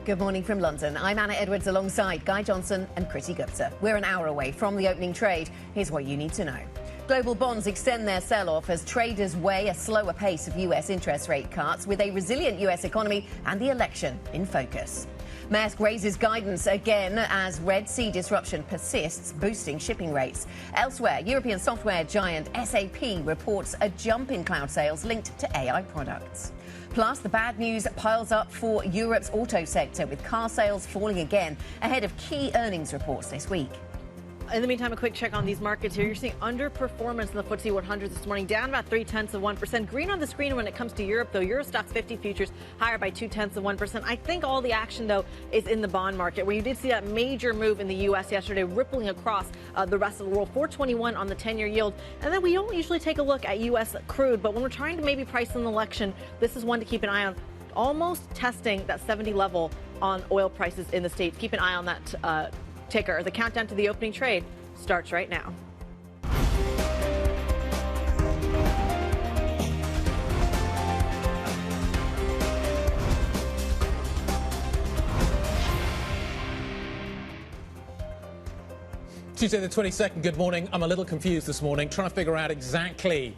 Good morning from London. I'm Anna Edwards alongside Guy Johnson and Kriti Gupta. We're an hour away from the opening trade. Here's what you need to know. Global bonds extend their sell-off as traders weigh a slower pace of US interest rate cuts with a resilient US economy and the election in focus. Maersk raises guidance again as Red Sea disruption persists, boosting shipping rates. Elsewhere, European software giant SAP reports a jump in cloud sales linked to AI products. Plus, the bad news piles up for Europe's auto sector, with car sales falling again ahead of key earnings reports this week. In the meantime, a quick check on these markets here. You're seeing underperformance in the FTSE 100 this morning, down about 0.3%. Green on the screen when it comes to Europe, though. Euro Stoxx 50 futures higher by 0.2%. I think all the action, though, is in the bond market, where you did see that major move in the U.S. yesterday, rippling across the rest of the world. 421 on the 10-year yield. And then we don't usually take a look at U.S. crude, but when we're trying to maybe price an election, this is one to keep an eye on. Almost testing that 70 level on oil prices in the States. Keep an eye on that ticker. The countdown to the opening trade starts right now. Tuesday the 22nd, good morning. I'm a little confused this morning, trying to figure out exactly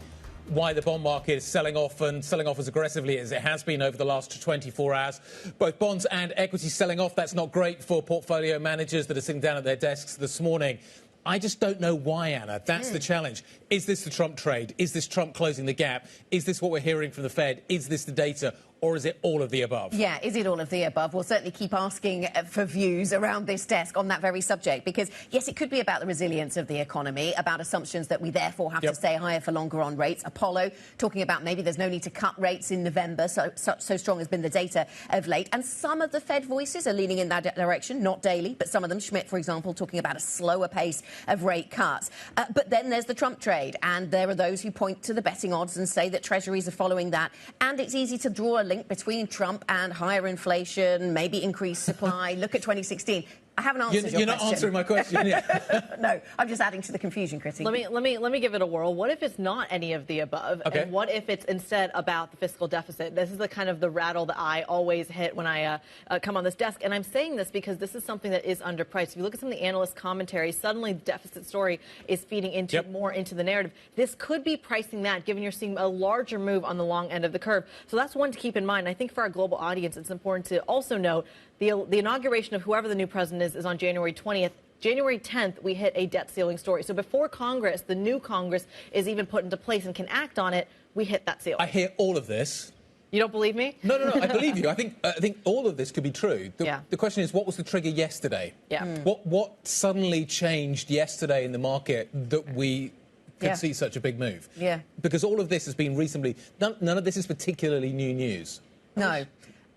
why the bond market is selling off and selling off as aggressively as it has been over the last 24 hours. Both bonds and equities selling off. That's not great for portfolio managers that are sitting down at their desks this morning. I just don't know why, Anna. That's the challenge. Is this the Trump trade? Is this Trump closing the gap? Is this what we're hearing from the Fed? Is this the data? Or is it all of the above? Yeah, is it all of the above? We'll certainly keep asking for views around this desk on that very subject, because, yes, it could be about the resilience of the economy, about assumptions that we therefore have to stay higher for longer on rates. Apollo talking about maybe there's no need to cut rates in November, so strong has been the data of late. And some of the Fed voices are leaning in that direction, not daily, but some of them, Schmidt, for example, talking about a slower pace of rate cuts. But then there's the Trump trade, and there are those who point to the betting odds and say that treasuries are following that. And it's easy to draw a link between Trump and higher inflation, maybe increased supply. Look at 2016. I haven't answered your question. You're not answering my question, yeah. No, I'm just adding to the confusion, Kriti. Let me give it a whirl. What if it's not any of the above? Okay. And what if it's instead about the fiscal deficit? This is the kind of the rattle that I always hit when I come on this desk. And I'm saying this because this is something that is underpriced. If you look at some of the analyst commentary, suddenly the deficit story is feeding into more into the narrative. This could be pricing that, given you're seeing a larger move on the long end of the curve. So that's one to keep in mind. I think for our global audience, it's important to also note the inauguration of whoever the new president is on January 20th. January 10th, we hit a debt ceiling story. So before Congress, the new Congress, is even put into place and can act on it, we hit that ceiling. I hear all of this. You don't believe me? No, I believe you. I think all of this could be true. The question is, what was the trigger yesterday? Yeah. What suddenly changed yesterday in the market that we could see such a big move? Yeah. Because all of this has been reasonably... None of this is particularly new news. No.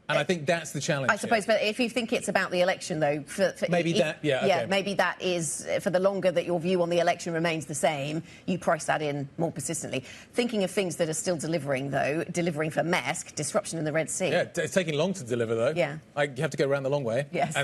And I think that's the challenge. I suppose, but if you think it's about the election, though... maybe that is, for the longer that your view on the election remains the same, you price that in more persistently. Thinking of things that are still delivering, though, delivering for Maersk, disruption in the Red Sea. Yeah, it's taking long to deliver, though. Yeah. You have to go around the long way. Yes,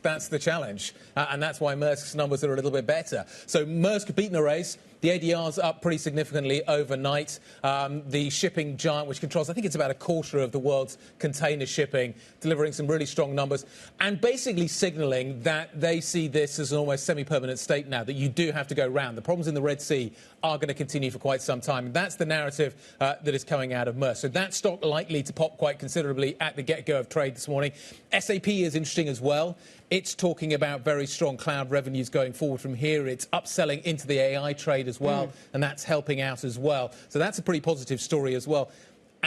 that's the challenge. And that's why Maersk's numbers are a little bit better. So Maersk beaten a race. The ADR's up pretty significantly overnight. The shipping giant, which controls, I think it's about a quarter of the world's container shipping, delivering some really strong numbers and basically signalling that they see this as an almost semi-permanent state now, that you do have to go round. The problems in the Red Sea are going to continue for quite some time. And that's the narrative that is coming out of Maersk. So that stock likely to pop quite considerably at the get-go of trade this morning. SAP is interesting as well. It's talking about very strong cloud revenues going forward from here. It's upselling into the AI trade as well, and that's helping out as well. So that's a pretty positive story as well.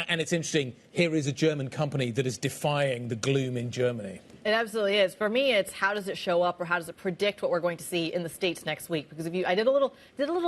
And it's interesting, here is a German company that is defying the gloom in Germany. It absolutely is. For me, it's how does it show up, or how does it predict what we're going to see in the States next week? Because if I did a little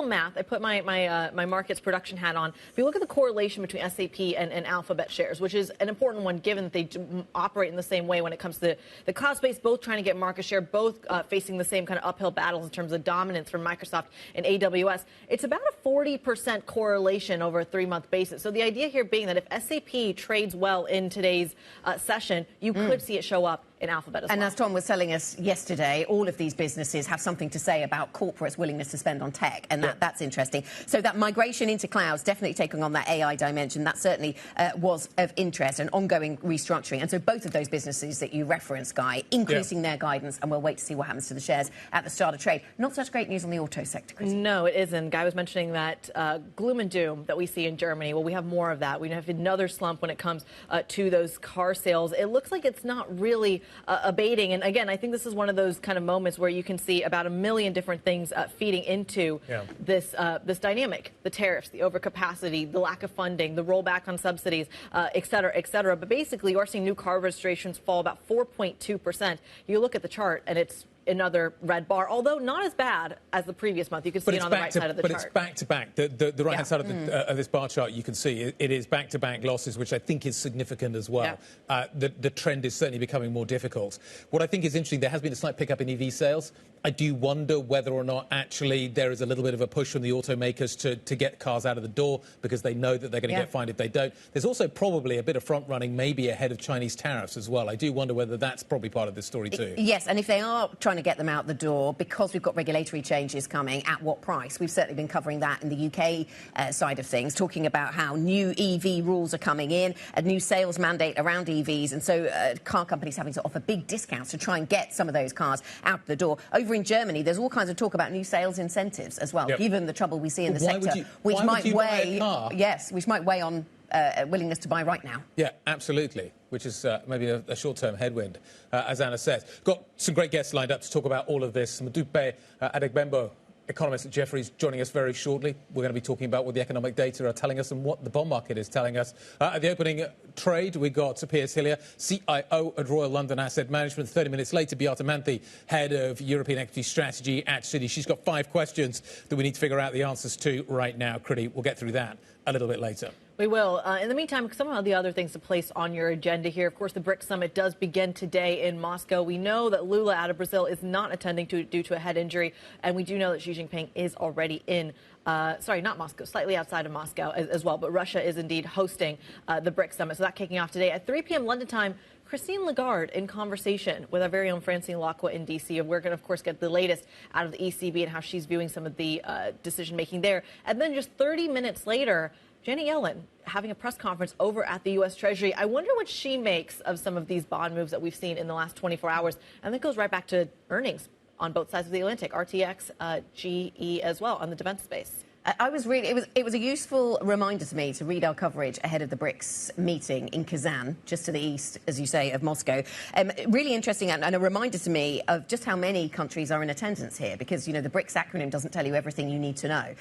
math. I put my markets production hat on. If you look at the correlation between SAP and Alphabet shares, which is an important one given that they operate in the same way when it comes to the cloud space, both trying to get market share, both facing the same kind of uphill battles in terms of dominance from Microsoft and AWS. It's about a 40% correlation over a 3-month basis. So the idea here being that if SAP trades well in today's session, you could see it show up in Alphabet as and well. as Tom was telling us yesterday, all of these businesses have something to say about corporates' willingness to spend on tech, and that's interesting. So that migration into clouds, definitely taking on that AI dimension, that certainly was of interest, and ongoing restructuring. And so both of those businesses that you referenced, Guy, increasing their guidance, and we'll wait to see what happens to the shares at the start of trade. Not such great news on the auto sector, Chris. No, it isn't. Guy was mentioning that gloom and doom that we see in Germany. Well, we have more of that. We have another slump when it comes to those car sales. It looks like it's not really abating. And again, I think this is one of those kind of moments where you can see about a million different things feeding into this dynamic: the tariffs, the overcapacity, the lack of funding, the rollback on subsidies, et cetera, et cetera. But basically, you are seeing new car registrations fall about 4.2%. You look at the chart, and it's another red bar, although not as bad as the previous month. You can see it on the right side of the chart. But it's back-to-back. The right-hand side of this bar chart, you can see it is back-to-back losses, which I think is significant as well. The trend is certainly becoming more difficult. What I think is interesting, there has been a slight pickup in EV sales. I do wonder whether or not actually there is a little bit of a push from the automakers to get cars out of the door because they know that they're going to get fined if they don't. There's also probably a bit of front-running, maybe ahead of Chinese tariffs as well. I do wonder whether that's probably part of this story too. Yes, and if they are trying to get them out the door, because we've got regulatory changes coming, at what price? We've certainly been covering that in the UK side of things, talking about how new EV rules are coming in, a new sales mandate around EVs, and so car companies having to offer big discounts to try and get some of those cars out the door. Over in Germany, there's all kinds of talk about new sales incentives as well, given the trouble we see in the sector, which might weigh on willingness to buy right now. Yeah, absolutely, which is maybe a short-term headwind, as Anna says. Got some great guests lined up to talk about all of this. Modupe, Adegnembo, economist at Jefferies, joining us very shortly. We're going to be talking about what the economic data are telling us and what the bond market is telling us. At the opening trade, we got Piers, Hillier, CIO at Royal London Asset Management. 30 minutes later, Beata, Manthey, head of European equity strategy at Citi. She's got 5 questions that we need to figure out the answers to right now. Kriti, we'll get through that a little bit later. We will. In the meantime, some of the other things to place on your agenda here. Of course, the Brics summit does begin today in Moscow. We know that Lula out of Brazil is not attending due to a head injury. And we do know that Xi Jinping is already in, not Moscow, slightly outside of Moscow as well. But Russia is indeed hosting the Brics summit. So that kicking off today at 3 p.m. London time. Christine Lagarde in conversation with our very own Francine Lacqua in D.C. And we're going to, of course, get the latest out of the ECB and how she's viewing some of the decision-making there. And then just 30 minutes later, Janet Yellen having a press conference over at the U.S. Treasury. I wonder what she makes of some of these bond moves that we've seen in the last 24 hours. And that goes right back to earnings on both sides of the Atlantic, RTX, GE as well on the defense space. It was a useful reminder to me to read our coverage ahead of the Brics meeting in Kazan, just to the east, as you say, of Moscow. Really interesting and a reminder to me of just how many countries are in attendance here, because, you know, the Brics acronym doesn't tell you everything you need to know.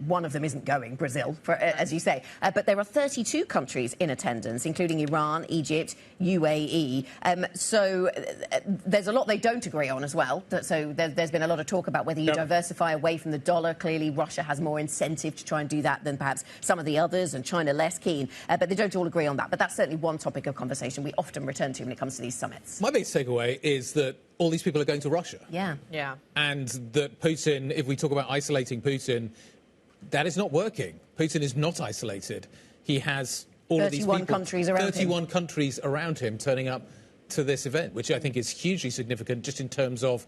One of them isn't going, Brazil, as you say. But there are 32 countries in attendance, including Iran, Egypt, UAE. So there's a lot they don't agree on as well. So there's been a lot of talk about whether you diversify away from the dollar. Clearly, Russia has more incentive to try and do that than perhaps some of the others, and China less keen. But they don't all agree on that. But that's certainly one topic of conversation we often return to when it comes to these summits. My biggest takeaway is that all these people are going to Russia. Yeah. And that Putin, if we talk about isolating Putin, that is not working. Putin is not isolated. He has all of these people, 31 countries around him turning up to this event, which I think is hugely significant just in terms of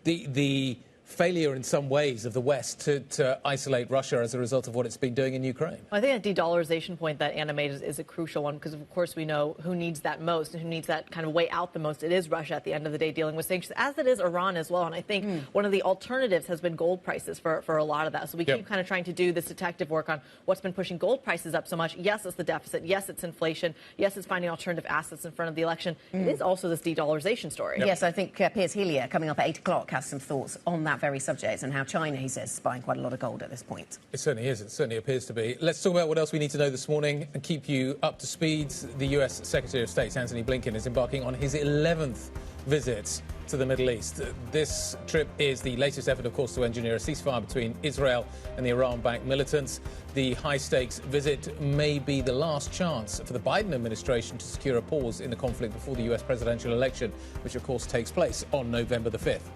the failure in some ways of the West to isolate Russia as a result of what it's been doing in Ukraine. Well, I think that de-dollarization point that Anna made is a crucial one, because, of course, we know who needs that most and who needs that kind of way out the most. It is Russia at the end of the day dealing with sanctions, as it is Iran as well. And I think one of the alternatives has been gold prices for a lot of that. So we keep kind of trying to do this detective work on what's been pushing gold prices up so much. Yes, it's the deficit. Yes, it's inflation. Yes, it's finding alternative assets in front of the election. It is also this de-dollarization story. Yes, I think Piers Hillier, coming up at 8 o'clock, has some thoughts on that very subject and how China, he says, is buying quite a lot of gold at this point. It certainly is. It certainly appears to be. Let's talk about what else we need to know this morning and keep you up to speed. The US Secretary of State, Antony Blinken, is embarking on his 11th visit to the Middle East. This trip is the latest effort, of course, to engineer a ceasefire between Israel and the Iran-backed militants. The high-stakes visit may be the last chance for the Biden administration to secure a pause in the conflict before the US presidential election, which, of course, takes place on November the 5th.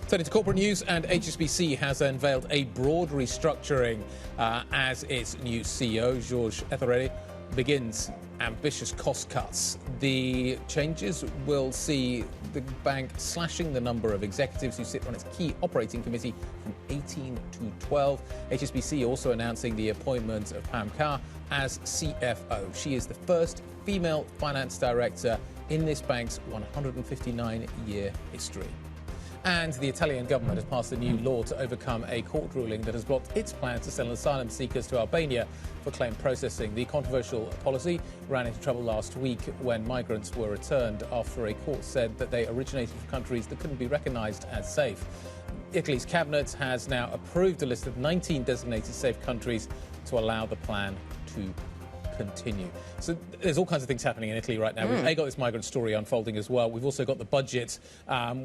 Turning to corporate news, and HSBC has unveiled a broad restructuring as its new CEO, Georges Ethereddy, begins ambitious cost cuts. The changes will see the bank slashing the number of executives who sit on its key operating committee from 18 to 12. HSBC also announcing the appointment of Pam Carr as CFO. She is the first female finance director in this bank's 159-year history. And the Italian government has passed a new law to overcome a court ruling that has blocked its plan to send asylum seekers to Albania for claim processing. The controversial policy ran into trouble last week when migrants were returned after a court said that they originated from countries that couldn't be recognised as safe. Italy's cabinet has now approved a list of 19 designated safe countries to allow the plan to continue. So there's all kinds of things happening in Italy right now. We've got this migrant story unfolding as well. We've also got the budget,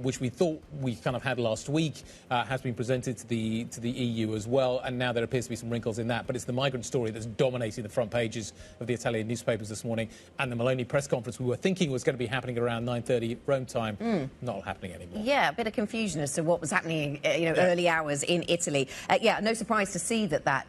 which we thought we kind of had last week, has been presented to the EU as well, and now there appears to be some wrinkles in that. But it's the migrant story that's dominating the front pages of the Italian newspapers this morning. And the Meloni press conference we were thinking was going to be happening around 9:30 Rome time, not happening anymore. Yeah, a bit of confusion as to what was happening, early hours in Italy. No surprise to see that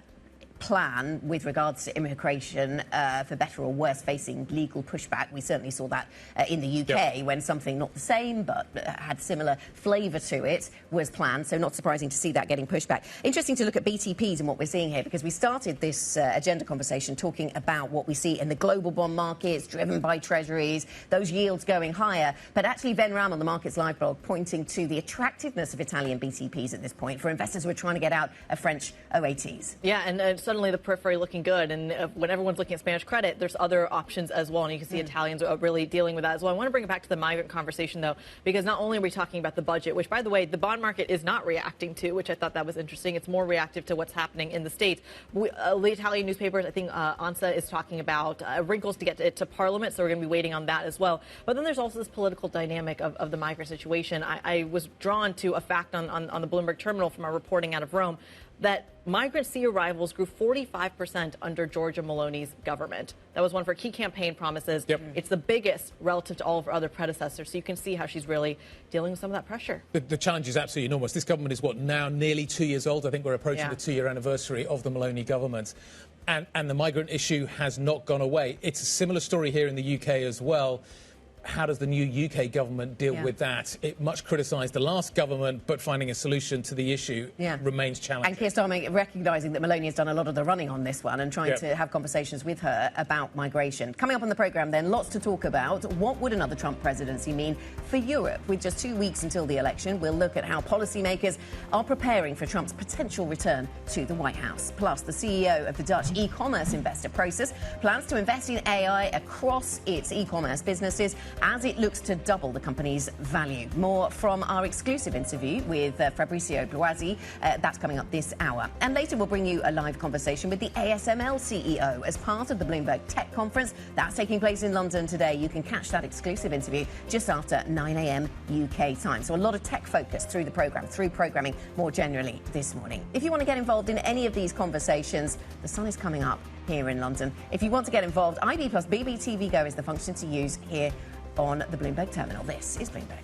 plan with regards to immigration for better or worse facing legal pushback. We certainly saw that in the UK when something not the same but had similar flavour to it was planned, so not surprising to see that getting pushed back. Interesting to look at BTPs and what we're seeing here, because we started this agenda conversation talking about what we see in the global bond markets driven by treasuries, those yields going higher, but actually Ben Ram on the Markets Live blog pointing to the attractiveness of Italian BTPs at this point for investors who are trying to get out of French OATs. Yeah, and suddenly the periphery looking good, and when everyone's looking at Spanish credit, there's other options as well, and you can see Italians are really dealing with that as well. I want to bring it back to the migrant conversation, though, because not only are we talking about the budget, which, by the way, the bond market is not reacting to, which I thought that was interesting. It's more reactive to what's happening in the States. The Italian newspapers, I think ANSA is talking about wrinkles to get to Parliament, so we're going to be waiting on that as well. But then there's also this political dynamic of the migrant situation. I was drawn to a fact on the Bloomberg terminal from our reporting out of Rome that migrant sea arrivals grew 45% under Giorgia Meloni's government. That was one of her key campaign promises. It's the biggest relative to all of her other predecessors. So you can see how she's really dealing with some of that pressure. The challenge is absolutely enormous. This government is, now nearly 2 years old. I think we're approaching the 2-year anniversary of the Meloni government. And the migrant issue has not gone away. It's a similar story here in the UK as well. How does the new UK government deal with that? It much criticised the last government, but finding a solution to the issue remains challenging. And Keir Starmer recognising that Meloni has done a lot of the running on this one and trying to have conversations with her about migration. Coming up on the programme then, lots to talk about. What would another Trump presidency mean for Europe? With just 2 weeks until the election, we'll look at how policymakers are preparing for Trump's potential return to the White House. Plus, the CEO of the Dutch e-commerce investor Prosus plans to invest in AI across its e-commerce businesses as it looks to double the company's value. More from our exclusive interview with Fabrizio Bloisi. That's coming up this hour. And later we'll bring you a live conversation with the ASML CEO as part of the Bloomberg Tech Conference. That's taking place in London today. You can catch that exclusive interview just after 9 a.m. UK time. So a lot of tech focus through the programme, through programming more generally this morning. If you want to get involved in any of these conversations, the sun is coming up here in London. If you want to get involved, IB plus BBTV Go is the function to use here on the Bloomberg terminal. This is Bloomberg.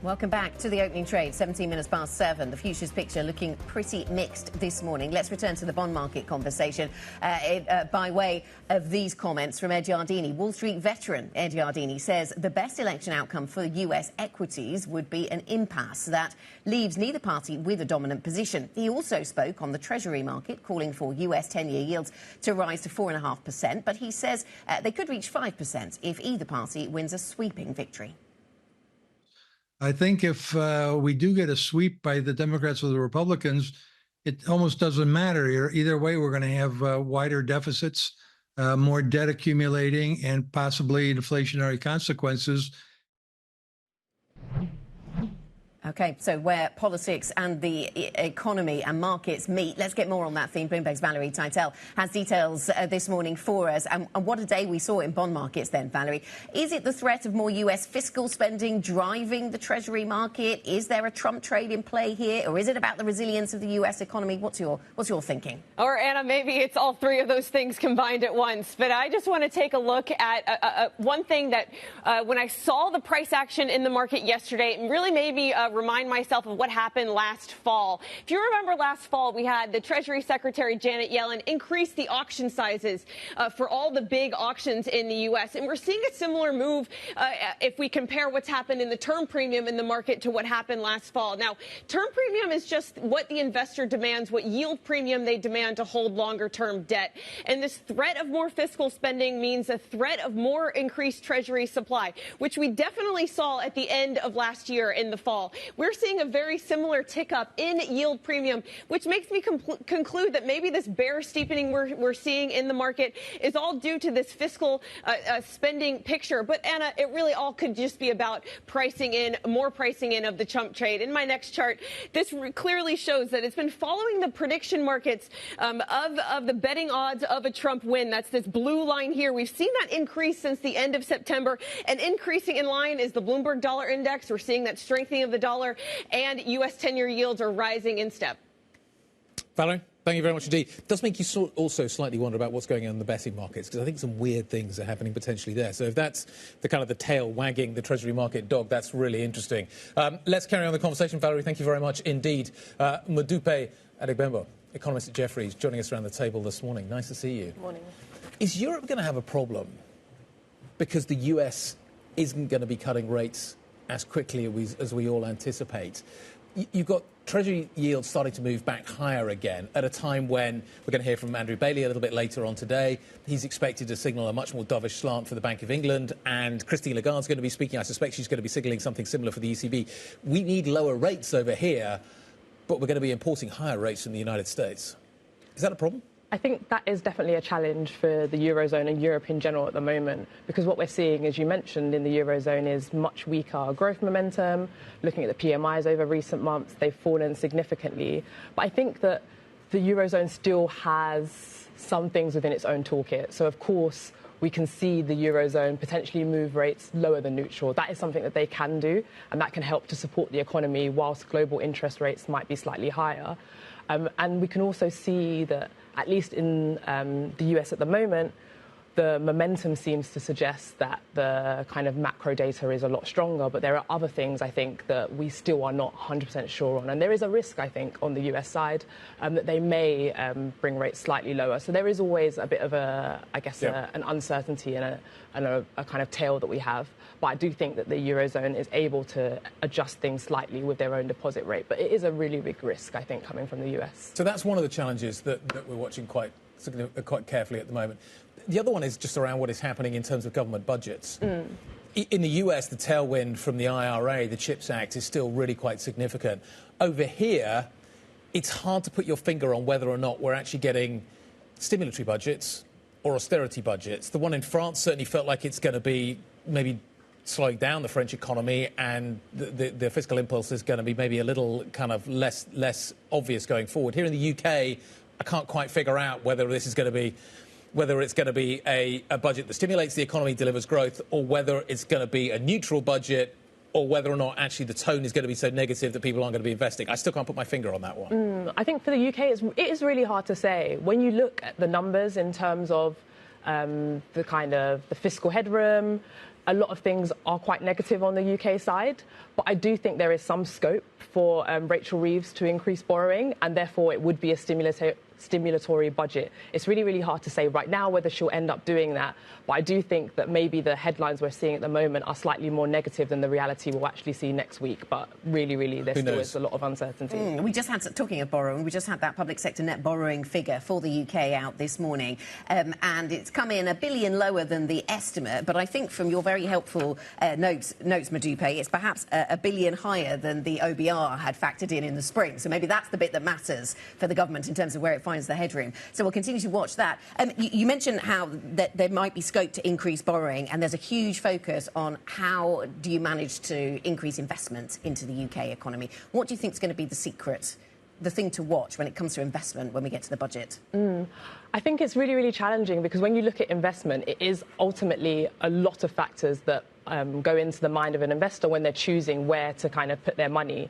Welcome back to the opening trade, 17 minutes past 7. The futures picture looking pretty mixed this morning. Let's return to the bond market conversation by way of these comments from Ed Yardeni. Wall Street veteran Ed Yardeni says the best election outcome for US equities would be an impasse that leaves neither party with a dominant position. He also spoke on the Treasury market, calling for US 10-year yields to rise to 4.5%, but he says they could reach 5% if either party wins a sweeping victory. I think if we do get a sweep by the Democrats or the Republicans, it almost doesn't matter. Either way, we're going to have wider deficits, more debt accumulating, and possibly inflationary consequences. OK, so where politics and the economy and markets meet, let's get more on that theme. Bloomberg's Valerie Teitel has details this morning for us. And what a day we saw in bond markets then, Valerie. Is it the threat of more US fiscal spending driving the Treasury market? Is there a Trump trade in play here? Or is it about the resilience of the US economy? What's your thinking? Or, Anna, maybe it's all three of those things combined at once. But I just want to take a look at one thing that when I saw the price action in the market yesterday, it really made me remind myself of what happened last fall. If you remember last fall, we had the Treasury Secretary Janet Yellen increase the auction sizes for all the big auctions in the U.S. And we're seeing a similar move if we compare what's happened in the term premium in the market to what happened last fall. Now, term premium is just what the investor demands, what yield premium they demand to hold longer term debt. And this threat of more fiscal spending means a threat of more increased Treasury supply, which we definitely saw at the end of last year in the fall. We're seeing a very similar tick up in yield premium, which makes me conclude that maybe this bear steepening we're seeing in the market is all due to this fiscal spending picture. But, Anna, it really all could just be about more pricing in of the Trump trade. In my next chart, this clearly shows that it's been following the prediction markets of the betting odds of a Trump win. That's this blue line here. We've seen that increase since the end of September, and increasing in line is the Bloomberg dollar index. We're seeing that strengthening of the dollar, and U.S. 10-year yields are rising in step. Valerie, thank you very much indeed. It does make you also slightly wonder about what's going on in the betting markets, because I think some weird things are happening potentially there. So if that's the kind of the tail wagging the Treasury market dog, that's really interesting. Let's carry on the conversation. Valerie, thank you very much indeed. Modupe Adegnembo, economist at Jefferies, joining us around the table this morning. Nice to see you. Good morning. Is Europe going to have a problem because the US isn't going to be cutting rates as quickly as we all anticipate? You've got Treasury yields starting to move back higher again at a time when we're going to hear from Andrew Bailey a little bit later on today. He's expected to signal a much more dovish slant for the Bank of England, and Christine Lagarde's going to be speaking. I suspect she's going to be signalling something similar for the ECB. We need lower rates over here, but we're going to be importing higher rates from the United States. Is that a problem? I think that is definitely a challenge for the Eurozone and Europe in general at the moment, because what we're seeing, as you mentioned, in the Eurozone is much weaker growth momentum. Looking at the PMIs over recent months, they've fallen significantly. But I think that the Eurozone still has some things within its own toolkit. So, of course, we can see the Eurozone potentially move rates lower than neutral. That is something that they can do, and that can help to support the economy whilst global interest rates might be slightly higher. And we can also see that, at least in the US at the moment, the momentum seems to suggest that the kind of macro data is a lot stronger. But there are other things, I think, that we still are not 100% sure on. And there is a risk, I think, on the US side that they may bring rates slightly lower. So there is always a bit of an uncertainty and a kind of tail that we have. But I do think that the Eurozone is able to adjust things slightly with their own deposit rate. But it is a really big risk, I think, coming from the US. So that's one of the challenges that we're watching quite carefully at the moment. The other one is just around what is happening in terms of government budgets. In the US, the tailwind from the IRA, the CHIPS Act, is still really quite significant. Over here, it's hard to put your finger on whether or not we're actually getting stimulatory budgets or austerity budgets. The one in France certainly felt like it's going to be maybe slowing down the French economy, and the fiscal impulse is going to be maybe a little kind of less obvious going forward. Here in the UK, I can't quite figure out whether it's going to be a budget that stimulates the economy, delivers growth, or whether it's going to be a neutral budget, or whether or not actually the tone is going to be so negative that people aren't going to be investing. I still can't put my finger on that one. I think for the UK, it is really hard to say. When you look at the numbers in terms of the fiscal headroom, a lot of things are quite negative on the UK side. But I do think there is some scope for Rachel Reeves to increase borrowing, and therefore it would be a stimulatory budget. It's really, really hard to say right now whether she'll end up doing that. But I do think that maybe the headlines we're seeing at the moment are slightly more negative than the reality we'll actually see next week. But really, really, there still is a lot of uncertainty. We just had, talking of borrowing, we just had that public sector net borrowing figure for the UK out this morning. And it's come in $1 billion lower than the estimate. But I think from your very helpful notes, Modupe, it's perhaps $1 billion higher than the OBR had factored in the spring. So maybe that's the bit that matters for the government in terms of where it finds defines the headroom. So we'll continue to watch that. You mentioned how that there might be scope to increase borrowing, and there's a huge focus on how do you manage to increase investment into the UK economy. What do you think is going to be the secret, the thing to watch when it comes to investment when we get to the budget? I think it's really, really challenging because when you look at investment, it is ultimately a lot of factors that go into the mind of an investor when they're choosing where to kind of put their money.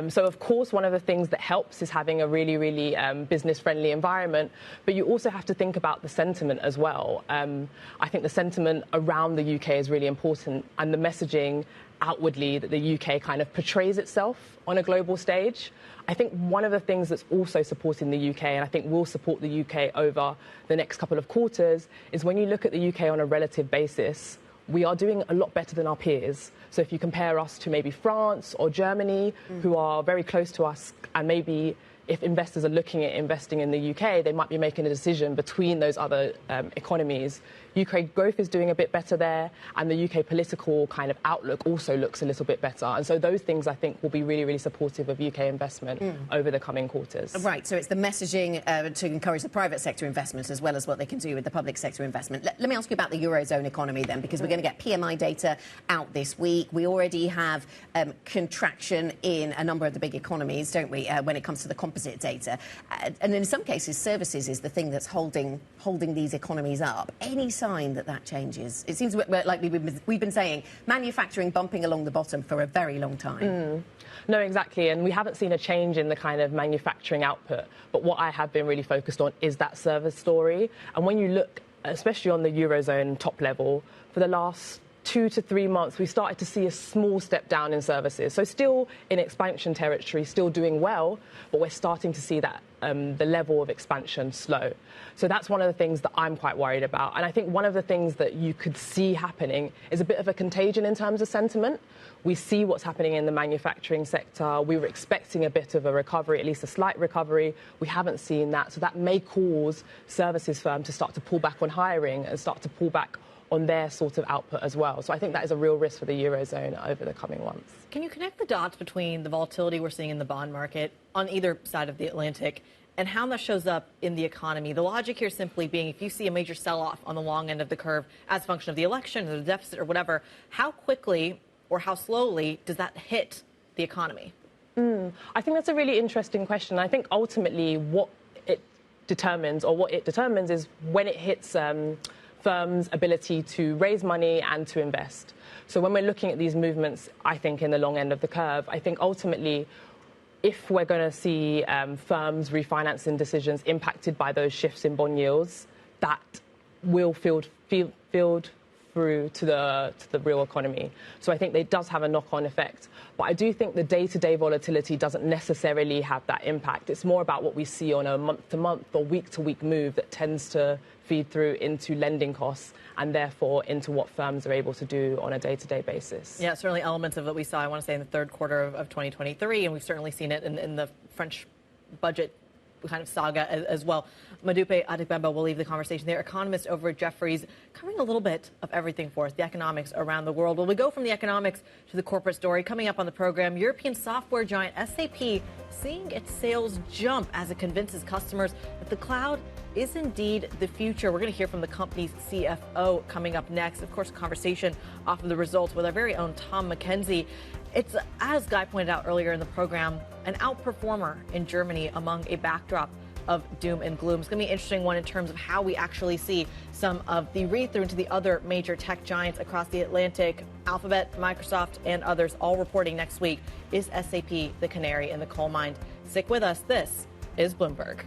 So, of course, one of the things that helps is having a really, really business-friendly environment, but you also have to think about the sentiment as well. I think the sentiment around the UK is really important, and the messaging outwardly that the UK kind of portrays itself on a global stage. I think one of the things that's also supporting the UK, and I think will support the UK over the next couple of quarters, is when you look at the UK on a relative basis, we are doing a lot better than our peers. So if you compare us to maybe France or Germany, who are very close to us, and maybe if investors are looking at investing in the UK, they might be making a decision between those other economies. UK growth is doing a bit better there, and the UK political kind of outlook also looks a little bit better. And so those things, I think, will be really, really supportive of UK investment over the coming quarters. Right, so it's the messaging to encourage the private sector investment as well as what they can do with the public sector investment. Let me ask you about the Eurozone economy then, because we're going to get PMI data out this week. We already have contraction in a number of the big economies, don't we, when it comes to the composite data. And in some cases, services is the thing that's holding these economies up. Any sign that that changes? It seems like we've been saying manufacturing bumping along the bottom for a very long time. No, exactly. And we haven't seen a change in the kind of manufacturing output. But what I have been really focused on is that service story. And when you look, especially on the Eurozone top level, for the last 2 to 3 months, we started to see a small step down in services. So still in expansion territory, still doing well, but we're starting to see that the level of expansion slow. So that's one of the things that I'm quite worried about. And I think one of the things that you could see happening is a bit of a contagion in terms of sentiment. We see what's happening in the manufacturing sector. We were expecting a bit of a recovery, at least a slight recovery. We haven't seen that. So that may cause services firms to start to pull back on hiring and start to pull back on their sort of output as well. So I think that is a real risk for the Eurozone over the coming months. Can you connect the dots between the volatility we're seeing in the bond market on either side of the Atlantic and how that shows up in the economy? The logic here simply being if you see a major sell-off on the long end of the curve as a function of the election or the deficit or whatever, how quickly or how slowly does that hit the economy? I think that's a really interesting question. I think ultimately what it determines is when it hits firms' ability to raise money and to invest. So when we're looking at these movements, I think in the long end of the curve, I think ultimately if we're going to see firms refinancing decisions impacted by those shifts in bond yields, that will filter through to the real economy. So I think it does have a knock-on effect. But I do think the day-to-day volatility doesn't necessarily have that impact. It's more about what we see on a month-to-month or week-to-week move that tends to feed through into lending costs and therefore into what firms are able to do on a day-to-day basis. Yeah, certainly elements of what we saw, I want to say, in the third quarter of 2023, and we've certainly seen it in the French budget kind of saga as well. Modupe, Adegnembo will leave the conversation there. Economist over at Jefferies, covering a little bit of everything for us, the economics around the world. Well, we go from the economics to the corporate story. Coming up on the program, European software giant SAP seeing its sales jump as it convinces customers that the cloud is indeed the future. We're going to hear from the company's CFO coming up next. Of course, a conversation off of the results with our very own Tom McKenzie. It's, as Guy pointed out earlier in the program, an outperformer in Germany among a backdrop of doom and gloom. It's going to be an interesting one in terms of how we actually see some of the read-through into the other major tech giants across the Atlantic. Alphabet, Microsoft, and others all reporting next week. Is SAP the canary in the coal mine? Stick with us. This is Bloomberg.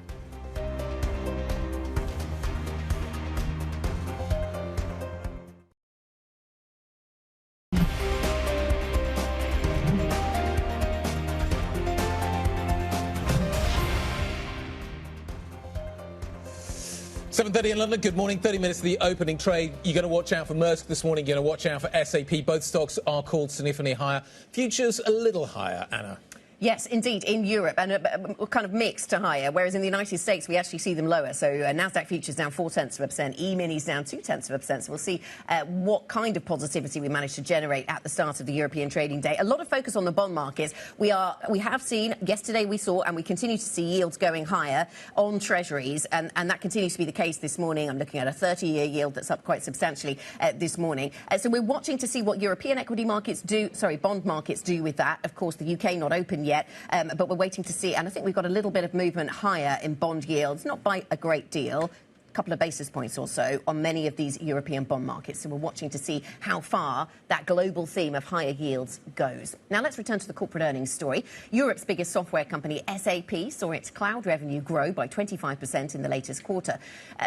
7:30 in London. Good morning. 30 minutes to the opening trade. You're going to watch out for Maersk this morning. You're going to watch out for SAP. Both stocks are called significantly higher. Futures a little higher, Anna. Yes, indeed, in Europe, and kind of mixed to higher, whereas in the United States we actually see them lower. So Nasdaq futures down 0.4%, E-minis down 0.2%. So we'll see what kind of positivity we manage to generate at the start of the European trading day. A lot of focus on the bond markets. We have seen, yesterday we saw, and we continue to see yields going higher on treasuries, and that continues to be the case this morning. I'm looking at a 30-year yield that's up quite substantially this morning. So we're watching to see what European equity markets do, bond markets do with that. Of course, the UK not open yet, but we're waiting to see. And I think we've got a little bit of movement higher in bond yields, not by a great deal, a couple of basis points or so on many of these European bond markets. So we're watching to see how far that global theme of higher yields goes. Now let's return to the corporate earnings story. Europe's biggest software company, SAP, saw its cloud revenue grow by 25% in the latest quarter.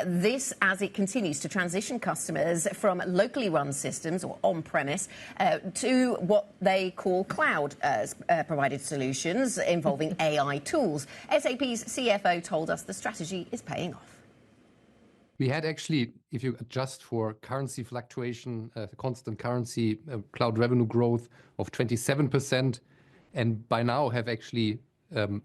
This as it continues to transition customers from locally run systems or on-premise to what they call cloud provided solutions involving AI tools. SAP's CFO told us the strategy is paying off. We had actually, if you adjust for currency fluctuation, constant currency, cloud revenue growth of 27%, and by now have actually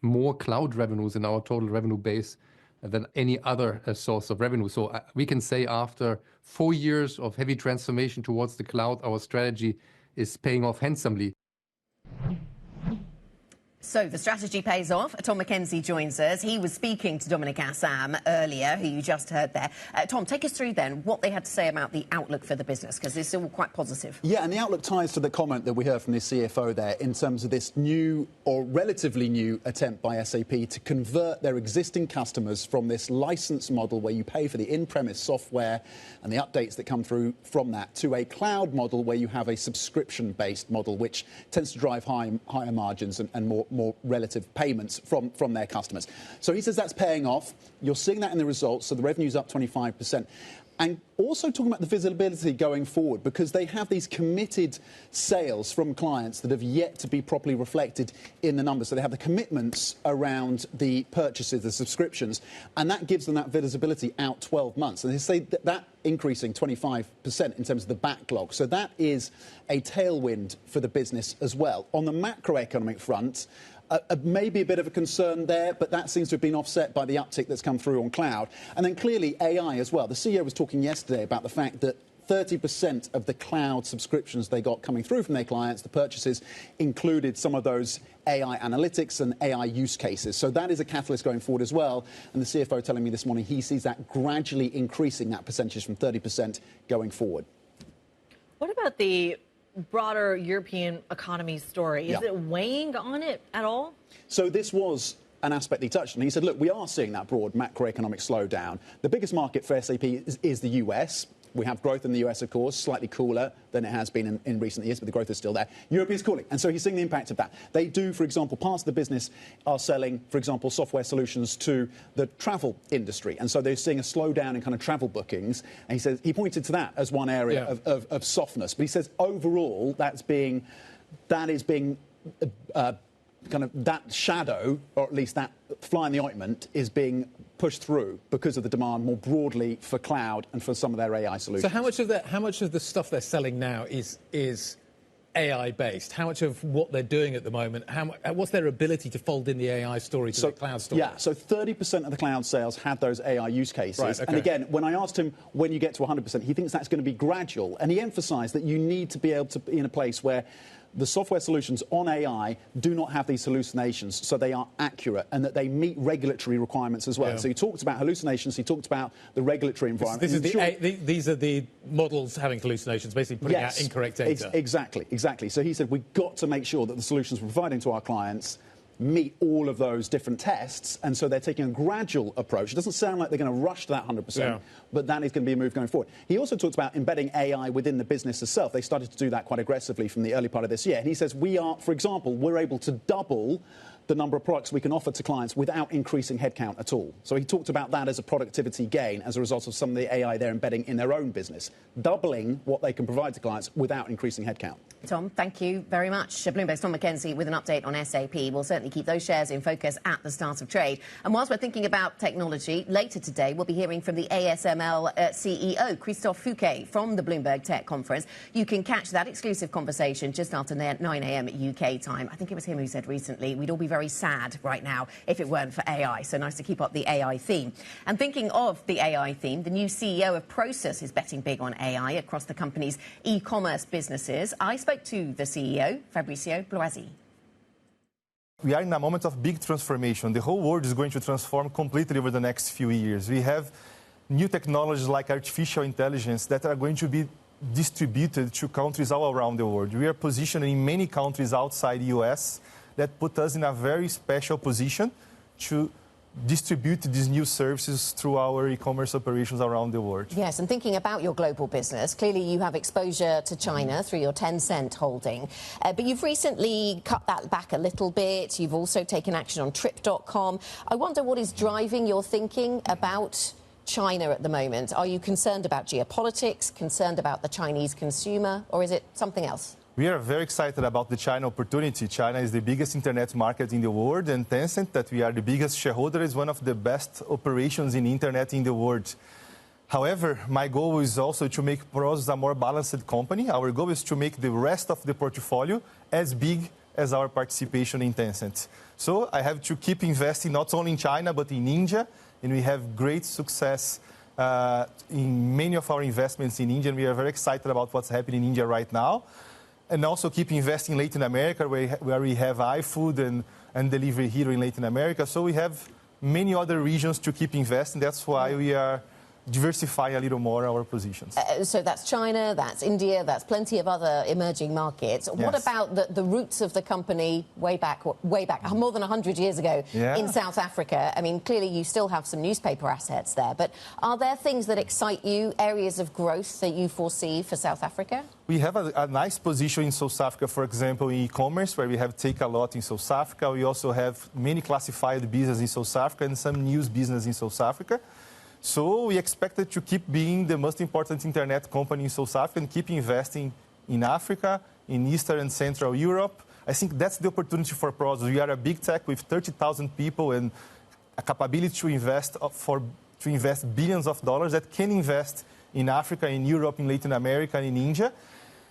more cloud revenues in our total revenue base than any other source of revenue. So we can say after 4 years of heavy transformation towards the cloud, our strategy is paying off handsomely. So the strategy pays off. Tom McKenzie joins us. He was speaking to Dominic Asam earlier, who you just heard there. Tom, take us through then what they had to say about the outlook for the business, because it's all quite positive. Yeah, and the outlook ties to the comment that we heard from the CFO there in terms of this new or relatively new attempt by SAP to convert their existing customers from this license model where you pay for the in-premise software and the updates that come through from that to a cloud model where you have a subscription-based model, which tends to drive higher margins and more relative payments from their customers. So he says that's paying off. You're seeing that in the results. So the revenue's up 25%. And also talking about the visibility going forward, because they have these committed sales from clients that have yet to be properly reflected in the numbers. So they have the commitments around the purchases, the subscriptions, and that gives them that visibility out 12 months. And they say that increasing 25% in terms of the backlog. So that is a tailwind for the business as well. On the macroeconomic front, maybe a bit of a concern there, but that seems to have been offset by the uptick that's come through on cloud. And then clearly AI as well. The CEO was talking yesterday about the fact that 30% of the cloud subscriptions they got coming through from their clients, the purchases, included some of those AI analytics and AI use cases. So that is a catalyst going forward as well. And the CFO telling me this morning he sees that gradually increasing, that percentage from 30% going forward. What about the broader European economy story? Is it weighing on it at all? So this was an aspect he touched on. He said, look, we are seeing that broad macroeconomic slowdown. The biggest market for SAP is the US. We have growth in the US, of course, slightly cooler than it has been in recent years, but the growth is still there. Europe is cooling, and so he's seeing the impact of that. They do, for example, parts of the business are selling, for example, software solutions to the travel industry, and so they're seeing a slowdown in kind of travel bookings, and he says he pointed to that as one area of softness. But he says overall that is being kind of that shadow, or at least that fly in the ointment, is being pushed through because of the demand more broadly for cloud and for some of their AI solutions. So how much of the stuff they're selling now is AI based? How much of what they're doing at the moment, what's their ability to fold in the AI story to the cloud story? Yeah, so 30% of the cloud sales had those AI use cases. Right, okay. And again, when I asked him when you get to 100%, he thinks that's going to be gradual. And he emphasised that you need to be able to be in a place where the software solutions on AI do not have these hallucinations, so they are accurate and that they meet regulatory requirements as well. Yeah. So he talked about hallucinations, he talked about the regulatory environment. These are the models having hallucinations, basically putting out incorrect data. Exactly. So he said we've got to make sure that the solutions we're providing to our clients meet all of those different tests, and so they're taking a gradual approach. It doesn't sound like they're going to rush to that 100%, but that is going to be a move going forward. He also talks about embedding AI within the business itself. They started to do that quite aggressively from the early part of this year. And he says we are, for example, we're able to double the number of products we can offer to clients without increasing headcount at all. So he talked about that as a productivity gain as a result of some of the AI they're embedding in their own business, doubling what they can provide to clients without increasing headcount. Tom, thank you very much. Bloomberg's Tom McKenzie with an update on SAP. We'll certainly keep those shares in focus at the start of trade. And whilst we're thinking about technology, later today we'll be hearing from the ASML CEO, Christophe Fouquet, from the Bloomberg Tech Conference. You can catch that exclusive conversation just after 9 a.m. UK time. I think it was him who said recently, we'd all be very sad right now if it weren't for AI. So nice to keep up the AI theme. And thinking of the AI theme, the new CEO of Prosus is betting big on AI across the company's e-commerce businesses. I spoke to the CEO, Fabrizio Bloisi. We are in a moment of big transformation. The whole world is going to transform completely over the next few years. We have new technologies like artificial intelligence that are going to be distributed to countries all around the world. We are positioned in many countries outside the US that put us in a very special position to distribute these new services through our e-commerce operations around the world. Yes, and thinking about your global business, clearly you have exposure to China through your Tencent holding, but you've recently cut that back a little bit. You've also taken action on Trip.com. I wonder what is driving your thinking about China at the moment. Are you concerned about geopolitics, concerned about the Chinese consumer, or is it something else? We are very excited about the China opportunity. China is the biggest internet market in the world, and Tencent, that we are the biggest shareholder, is one of the best operations in internet in the world. However, my goal is also to make Prosus a more balanced company. Our goal is to make the rest of the portfolio as big as our participation in Tencent. So I have to keep investing not only in China, but in India, and we have great success in many of our investments in India, and we are very excited about what's happening in India right now. And also keep investing in Latin America, where we have iFood and Delivery Hero in Latin America. So we have many other regions to keep investing. That's why we are diversifying a little more our positions. So that's China, that's India, that's plenty of other emerging markets. Yes. What about the roots of the company way back, more than 100 years ago in South Africa? I mean, clearly you still have some newspaper assets there, but are there things that excite you, areas of growth that you foresee for South Africa? We have a nice position in South Africa, for example, in e-commerce, where we have Take-A-Lot in South Africa. We also have many classified business in South Africa and some news business in South Africa. So we expected to keep being the most important internet company in South Africa and keep investing in Africa, in Eastern and Central Europe. I think that's the opportunity for Prosus. We are a big tech with 30,000 people and a capability to invest billions of dollars that can invest in Africa, in Europe, in Latin America, and in India.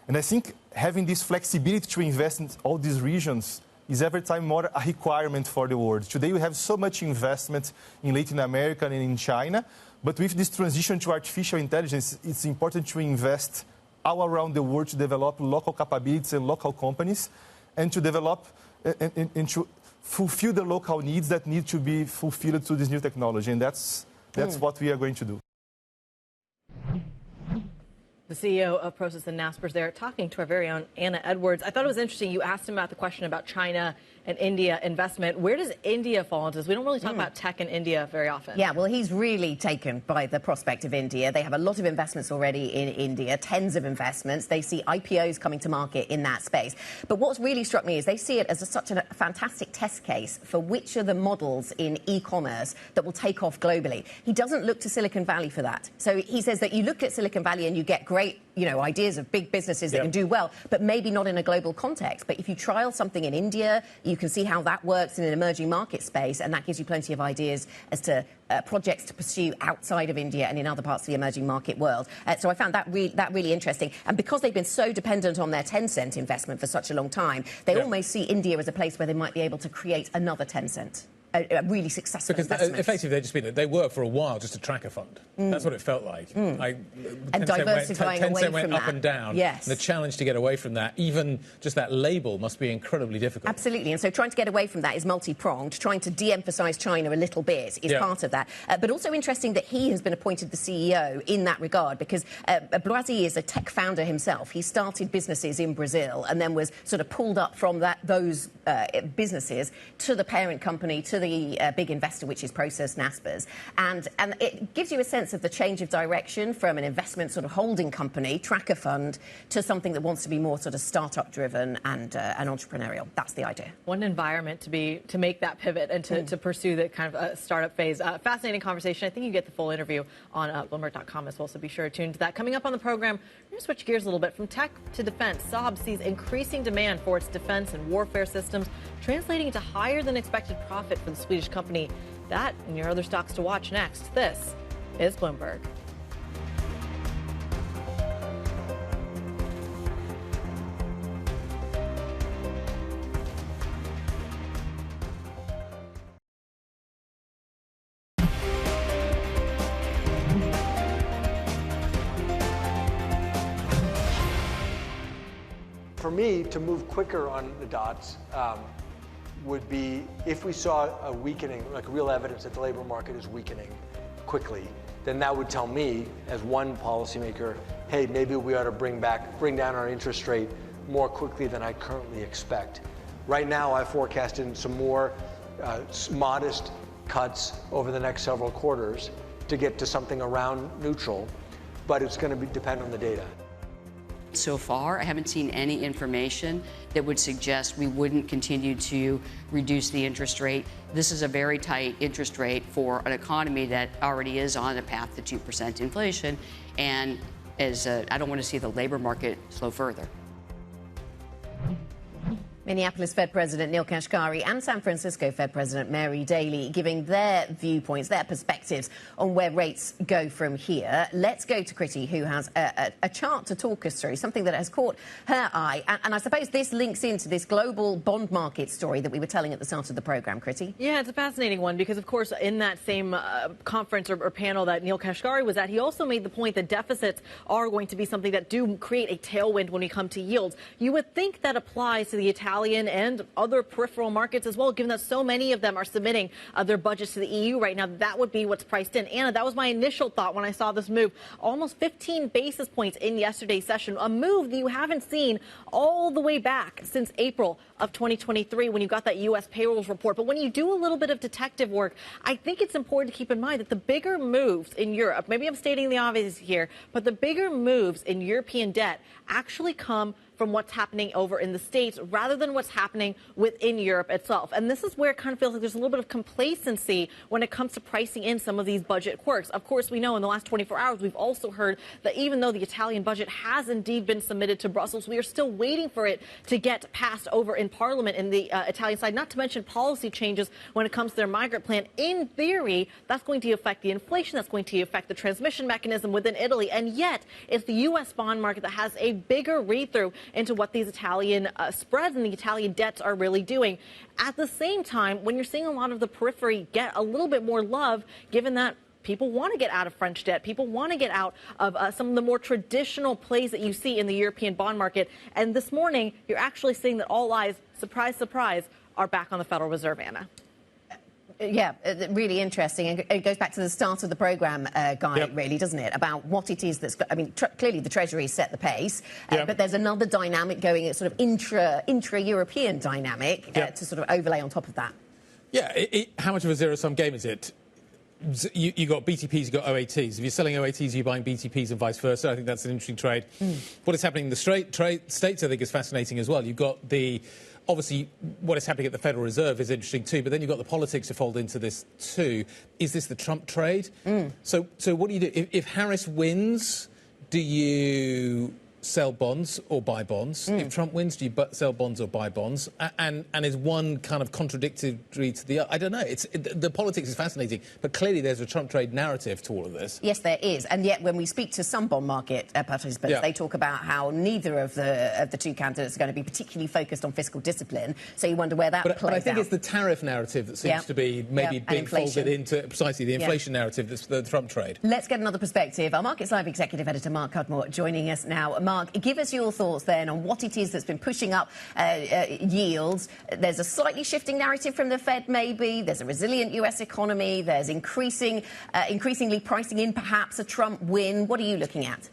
And I think having this flexibility to invest in all these regions is every time more a requirement for the world. Today we have so much investment in Latin America and in China, but with this transition to artificial intelligence, it's important to invest all around the world to develop local capabilities and local companies, and to develop and to fulfill the local needs that need to be fulfilled through this new technology. And that's what we are going to do. The CEO of Prosus and Naspers there, talking to our very own Anna Edwards. I thought it was interesting. You asked him about the question about China and India investment. Where does India fall into this? We don't really talk about tech in India very often. Yeah, well, he's really taken by the prospect of India. They have a lot of investments already in India, tens of investments. They see IPOs coming to market in that space. But what's really struck me is they see it as such a fantastic test case for which are the models in e-commerce that will take off globally. He doesn't look to Silicon Valley for that. So he says that you look at Silicon Valley and you get great, ideas of big businesses that can do well, but maybe not in a global context. But if you trial something in India, you can see how that works in an emerging market space, and that gives you plenty of ideas as to projects to pursue outside of India and in other parts of the emerging market world. So I found that really interesting. And because they've been so dependent on their Tencent investment for such a long time, they almost see India as a place where they might be able to create another Tencent. A really successful investment. Effectively, they worked for a while just to track a fund. That's what it felt like. And diversifying away Tencent went from up that. and down. Yes. And the challenge to get away from that, even just that label, must be incredibly difficult. Absolutely. And so trying to get away from that is multi-pronged. Trying to de-emphasise China a little bit is part of that. But also interesting that he has been appointed the CEO in that regard, because Bloisi is a tech founder himself. He started businesses in Brazil and then was sort of pulled up from those businesses to the parent company, to to the big investor, which is Prosus Naspers, and it gives you a sense of the change of direction from an investment sort of holding company, tracker fund, to something that wants to be more sort of startup driven and entrepreneurial. That's the idea. What an environment to make that pivot and to pursue the kind of startup phase. Fascinating conversation. I think you get the full interview on Bloomberg.com as well, so be sure to tune to that. Coming up on the program, we're going to switch gears a little bit from tech to defense. Saab sees increasing demand for its defense and warfare systems, translating into higher than expected profit for the Swedish company. That and your other stocks to watch next. This is Bloomberg. For me, to move quicker on the dots would be if we saw a weakening, like real evidence that the labor market is weakening quickly, then that would tell me, as one policymaker, hey, maybe we ought to bring down our interest rate more quickly than I currently expect. Right now, I forecasted some more modest cuts over the next several quarters to get to something around neutral, but it's going to depend on the data. So far, I haven't seen any information that would suggest we wouldn't continue to reduce the interest rate. This is a very tight interest rate for an economy that already is on a path to 2% inflation, and I don't want to see the labor market slow further. Minneapolis Fed President Neil Kashkari and San Francisco Fed President Mary Daly giving their viewpoints, their perspectives on where rates go from here. Let's go to Kriti, who has a chart to talk us through, something that has caught her eye. And I suppose this links into this global bond market story that we were telling at the start of the programme, Kriti. Yeah, it's a fascinating one because, of course, in that same conference or panel that Neil Kashkari was at, he also made the point that deficits are going to be something that do create a tailwind when we come to yields. You would think that applies to the Italian and other peripheral markets as well, given that so many of them are submitting their budgets to the EU right now. That would be what's priced in. Anna, that was my initial thought when I saw this move. Almost 15 basis points in yesterday's session, a move that you haven't seen all the way back since April of 2023 when you got that U.S. payrolls report. But when you do a little bit of detective work, I think it's important to keep in mind that the bigger moves in Europe, maybe I'm stating the obvious here, but the bigger moves in European debt actually come from what's happening over in the States rather than what's happening within Europe itself. And this is where it kind of feels like there's a little bit of complacency when it comes to pricing in some of these budget quirks. Of course, we know in the last 24 hours, we've also heard that even though the Italian budget has indeed been submitted to Brussels, we are still waiting for it to get passed over in Parliament in the Italian side, not to mention policy changes when it comes to their migrant plan. In theory, that's going to affect the inflation, that's going to affect the transmission mechanism within Italy. And yet, it's the U.S. bond market that has a bigger read-through into what these Italian spreads and the Italian debts are really doing. At the same time, when you're seeing a lot of the periphery get a little bit more love, given that people want to get out of French debt, people want to get out of some of the more traditional plays that you see in the European bond market. And this morning, you're actually seeing that all eyes, surprise, surprise, are back on the Federal Reserve, Anna. Yeah, really interesting. It goes back to the start of the programme, Guy, Yep. really, doesn't it? About what it is that's... I mean, clearly the Treasury set the pace, Yep. but there's another dynamic going, sort of intra-European dynamic Yep. to sort of overlay on top of that. Yeah, how much of a zero-sum game is it? You got BTPs, you got OATs. If you're selling OATs, you're buying BTPs and vice versa. I think that's an interesting trade. What is happening in the States, I think, is fascinating as well. You've got obviously, what is happening at the Federal Reserve is interesting too, but then you've got the politics to fold into this too. Is this the Trump trade? So what do you do? If Harris wins, do you sell bonds or buy bonds? If Trump wins, do you sell bonds or buy bonds? And is one kind of contradictory to the other? I don't know. The politics is fascinating, but clearly there's a Trump trade narrative to all of this. Yes, there is. And yet when we speak to some bond market participants, they talk about how neither of the two candidates are going to be particularly focused on fiscal discipline. So you wonder where that plays out. But I think it's the tariff narrative that seems to be maybe being folded into precisely the inflation narrative that's the Trump trade. Let's get another perspective. Our Markets Live executive editor, Mark Cudmore, joining us now. Mark, give us your thoughts then on what it is that's been pushing up yields. There's a slightly shifting narrative from the Fed, maybe. There's a resilient US economy. There's increasingly pricing in perhaps a Trump win. What are you looking at?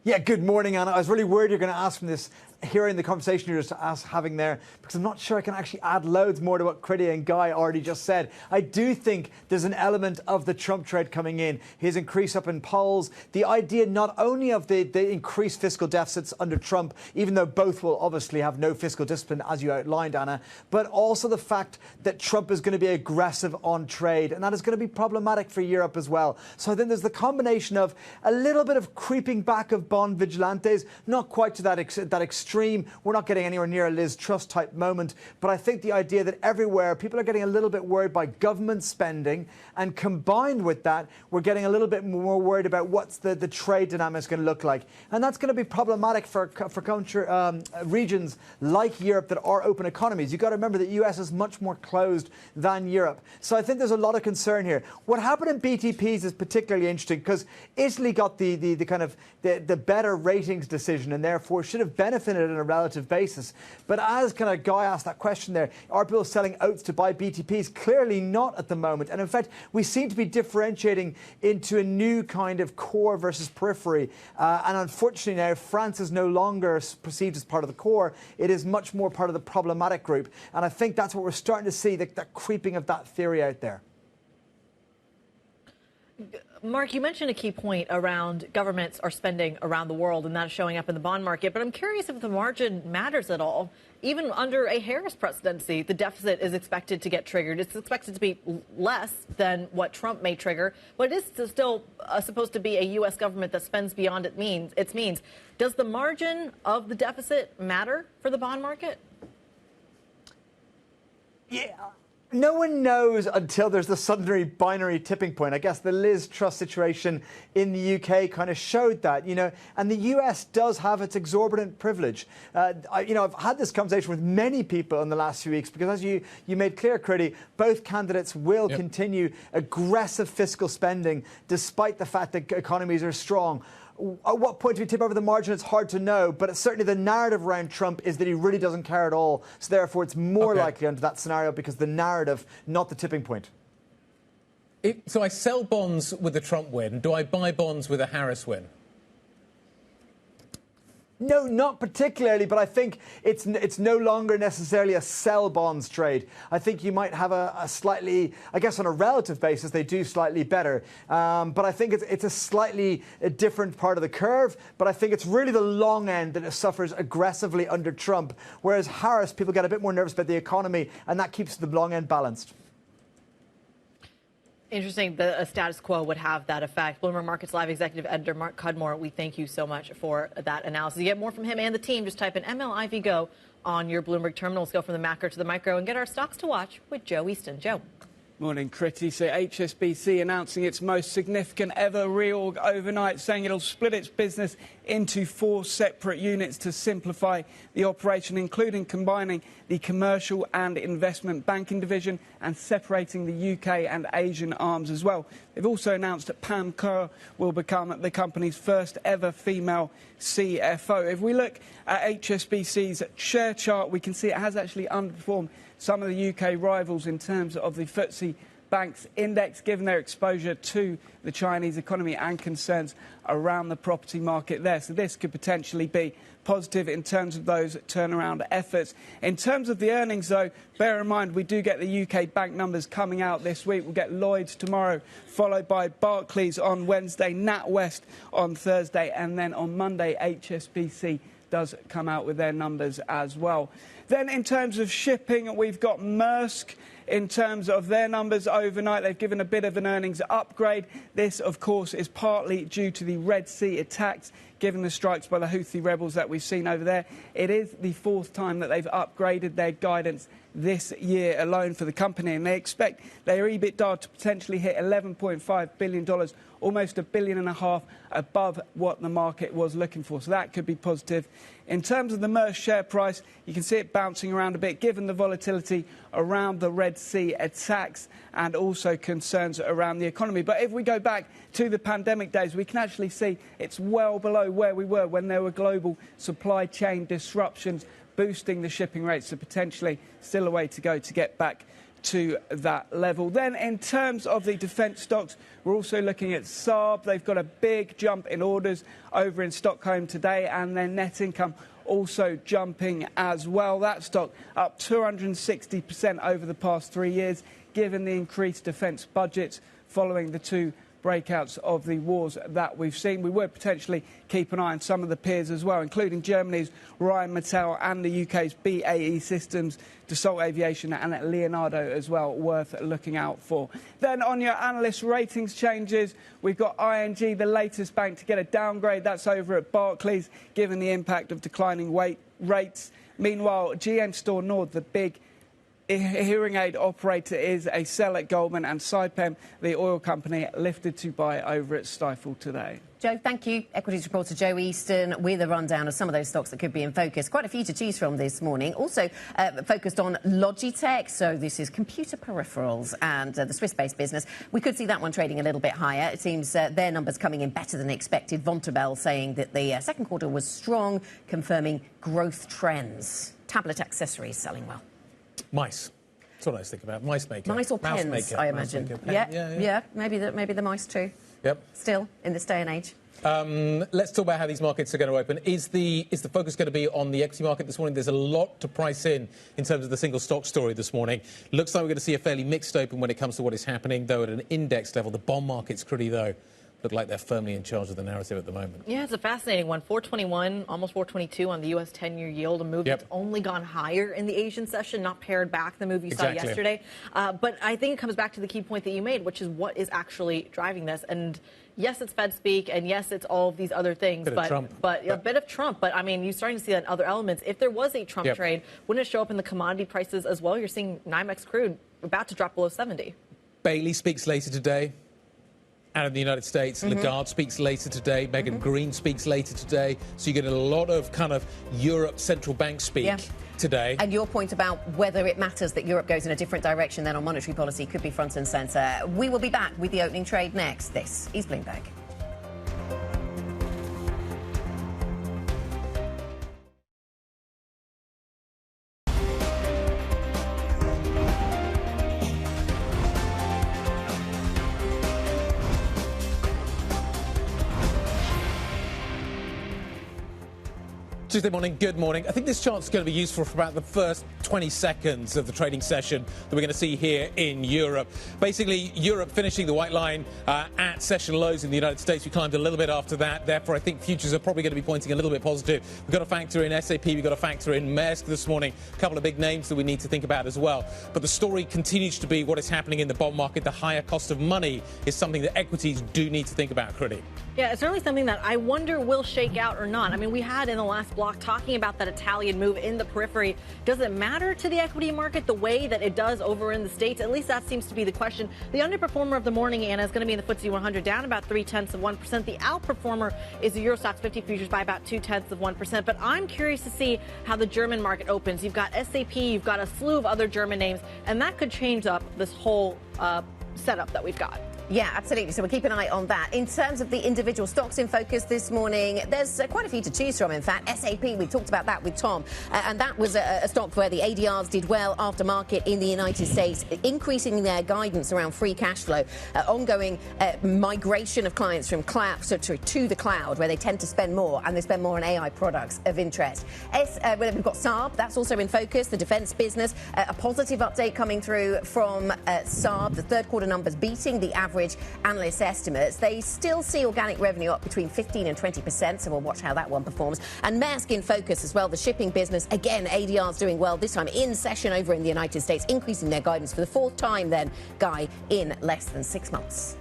Yeah, good morning, Anna. I was really worried you're going to ask from this hearing the conversation you're just having there, because I'm not sure I can actually add loads more to what Kriti and Guy already just said. I do think there's an element of the Trump trade coming in, his increase up in polls, the idea not only of the increased fiscal deficits under Trump, even though both will obviously have no fiscal discipline, as you outlined, Anna, but also the fact that Trump is going to be aggressive on trade, and that is going to be problematic for Europe as well. So I think there's the combination of a little bit of creeping back of bond vigilantes, not quite to that extreme. We're not getting anywhere near a Liz Truss type moment, but I think the idea that everywhere people are getting a little bit worried by government spending, and combined with that, we're getting a little bit more worried about what's the trade dynamics going to look like. And that's going to be problematic for regions like Europe that are open economies. You've got to remember that the US is much more closed than Europe. So I think there's a lot of concern here. What happened in BTPs is particularly interesting because Italy got the better ratings decision and therefore should have benefited on a relative basis. But as kind of Guy asked that question there, are people selling oats to buy BTPs? Clearly not at the moment. And in fact, we seem to be differentiating into a new kind of core versus periphery. And unfortunately now, France is no longer perceived as part of the core. It is much more part of the problematic group. And I think that's what we're starting to see, that creeping of that theory out there. Mark, you mentioned a key point around governments are spending around the world, and that is showing up in the bond market. But I'm curious if the margin matters at all. Even under a Harris presidency, the deficit is expected to get triggered. It's expected to be less than what Trump may trigger, but it is still supposed to be a U.S. government that spends beyond its means. Does the margin of the deficit matter for the bond market? Yeah. No one knows until there's the suddenly binary tipping point. I guess the Liz Truss situation in the UK kind of showed that, and the US does have its exorbitant privilege. I've had this conversation with many people in the last few weeks because, as you made clear, Kriti, both candidates will continue aggressive fiscal spending despite the fact that economies are strong. At what point do we tip over the margin? It's hard to know, but it's certainly the narrative around Trump is that he really doesn't care at all. So therefore, it's more likely under that scenario because the narrative, not the tipping point. So I sell bonds with a Trump win. Do I buy bonds with a Harris win? No, not particularly, but I think it's no longer necessarily a sell bonds trade. I think you might have a slightly, I guess on a relative basis, they do slightly better. But I think it's a slightly different part of the curve. But I think it's really the long end that suffers aggressively under Trump, whereas Harris, people get a bit more nervous about the economy, and that keeps the long end balanced. Interesting. The status quo would have that effect. Bloomberg Markets Live executive editor Mark Cudmore, we thank you so much for that analysis. You get more from him and the team. Just type in MLIV Go on your Bloomberg terminals. Go from the macro to the micro and get our stocks to watch with Joe Easton. Joe. Morning, Kriti. So HSBC announcing its most significant ever reorg overnight, saying it'll split its business into 4 separate units to simplify the operation, including combining the commercial and investment banking division and separating the UK and Asian arms as well. They've also announced that Pam Kerr will become the company's first ever female CFO. If we look at HSBC's share chart, we can see it has actually underperformed some of the UK rivals in terms of the FTSE Banks index, given their exposure to the Chinese economy and concerns around the property market there. So this could potentially be positive in terms of those turnaround efforts. In terms of the earnings, though, bear in mind we do get the UK bank numbers coming out this week. We'll get Lloyds tomorrow, followed by Barclays on Wednesday, NatWest on Thursday, and then on Monday, HSBC does come out with their numbers as well. Then in terms of shipping, we've got Maersk. In terms of their numbers overnight, they've given a bit of an earnings upgrade. This, of course, is partly due to the Red Sea attacks, given the strikes by the Houthi rebels that we've seen over there. It is the 4th time that they've upgraded their guidance this year alone for the company, and they expect their EBITDA to potentially hit $11.5 billion, almost $1.5 billion above what the market was looking for. So that could be positive. In terms of the Maersk share price, you can see it bouncing around a bit, given the volatility around the Red Sea attacks and also concerns around the economy. But if we go back to the pandemic days, we can actually see it's well below where we were when there were global supply chain disruptions boosting the shipping rates, so potentially still a way to go to get back to that level. Then in terms of the defence stocks, we're also looking at Saab. They've got a big jump in orders over in Stockholm today, and their net income also jumping as well. That stock up 260% over the past 3 years, given the increased defence budgets following the two breakouts of the wars that we've seen. We would potentially keep an eye on some of the peers as well, including Germany's Rheinmetall and the UK's BAE Systems, Dassault Aviation and Leonardo as well, worth looking out for. Then on your analyst ratings changes, we've got ING, the latest bank to get a downgrade. That's over at Barclays, given the impact of declining rates. Meanwhile, GN Store Nord, the big hearing aid operator, is a sell at Goldman, and Saipem, the oil company, lifted to buy over at Stifel today. Joe, thank you. Equities reporter Joe Easton with a rundown of some of those stocks that could be in focus. Quite a few to choose from this morning. Also focused on Logitech. So this is computer peripherals and the Swiss-based business. We could see that one trading a little bit higher. It seems their numbers coming in better than expected. Vontobel saying that the second quarter was strong, confirming growth trends. Tablet accessories selling well. Mice. That's what I was thinking about. Mice maker. Mice or pens, maker. I imagine. Yeah, maybe the mice too. Yep. Still, in this day and age. Let's talk about how these markets are going to open. Is the focus going to be on the equity market this morning? There's a lot to price in terms of the single stock story this morning. Looks like we're going to see a fairly mixed open when it comes to what is happening, though, at an index level. The bond market's pretty, though, look like they're firmly in charge of the narrative at the moment. Yeah, it's a fascinating one. 421, almost 422 on the U.S. 10-year yield, a move that's only gone higher in the Asian session, not pared back the move you saw yesterday. But I think it comes back to the key point that you made, which is what is actually driving this. And yes, it's Fed speak, and yes, it's all of these other things. A bit of Trump. But I mean, you're starting to see that in other elements. If there was a Trump trade, wouldn't it show up in the commodity prices as well? You're seeing NYMEX crude about to drop below 70. Bailey speaks later today. Out of the United States, Lagarde speaks later today. Megan Green speaks later today. So you get a lot of kind of Europe central bank speak today. And your point about whether it matters that Europe goes in a different direction than on monetary policy could be front and centre. We will be back with the opening trade next. This is Bloomberg. Tuesday morning, good morning. I think this chart's going to be useful for about the first 20 seconds of the trading session that we're going to see here in Europe. Basically, Europe finishing the white line at session lows in the United States. We climbed a little bit after that. Therefore, I think futures are probably going to be pointing a little bit positive. We've got to factor in SAP. We've got to factor in Maersk this morning. A couple of big names that we need to think about as well. But the story continues to be what is happening in the bond market. The higher cost of money is something that equities do need to think about, Kriti. Yeah, it's certainly something that I wonder will shake out or not. I mean, we had in the last block talking about that Italian move in the periphery. Does it matter to the equity market the way that it does over in the States? At least that seems to be the question. The underperformer of the morning, Anna, is going to be in the FTSE 100, down about 0.3%. The outperformer is the Euro Stoxx 50 futures by about 0.2%. But I'm curious to see how the German market opens. You've got SAP, you've got a slew of other German names, and that could change up this whole setup that we've got. Yeah, absolutely. So we'll keep an eye on that. In terms of the individual stocks in focus this morning, there's quite a few to choose from, in fact. SAP, we talked about that with Tom, and that was a stock where the ADRs did well after market in the United States, increasing their guidance around free cash flow, ongoing migration of clients from cloud to the cloud, where they tend to spend more, and they spend more on AI products of interest. We've got Saab, that's also in focus, the defence business. A positive update coming through from Saab, the third quarter numbers beating the average analyst estimates. They still see organic revenue up between 15 and 20%, so we'll watch how that one performs. And Maersk in focus as well, the shipping business. Again, ADR's doing well, this time in session over in the United States, increasing their guidance for the fourth time then, Guy, in less than 6 months.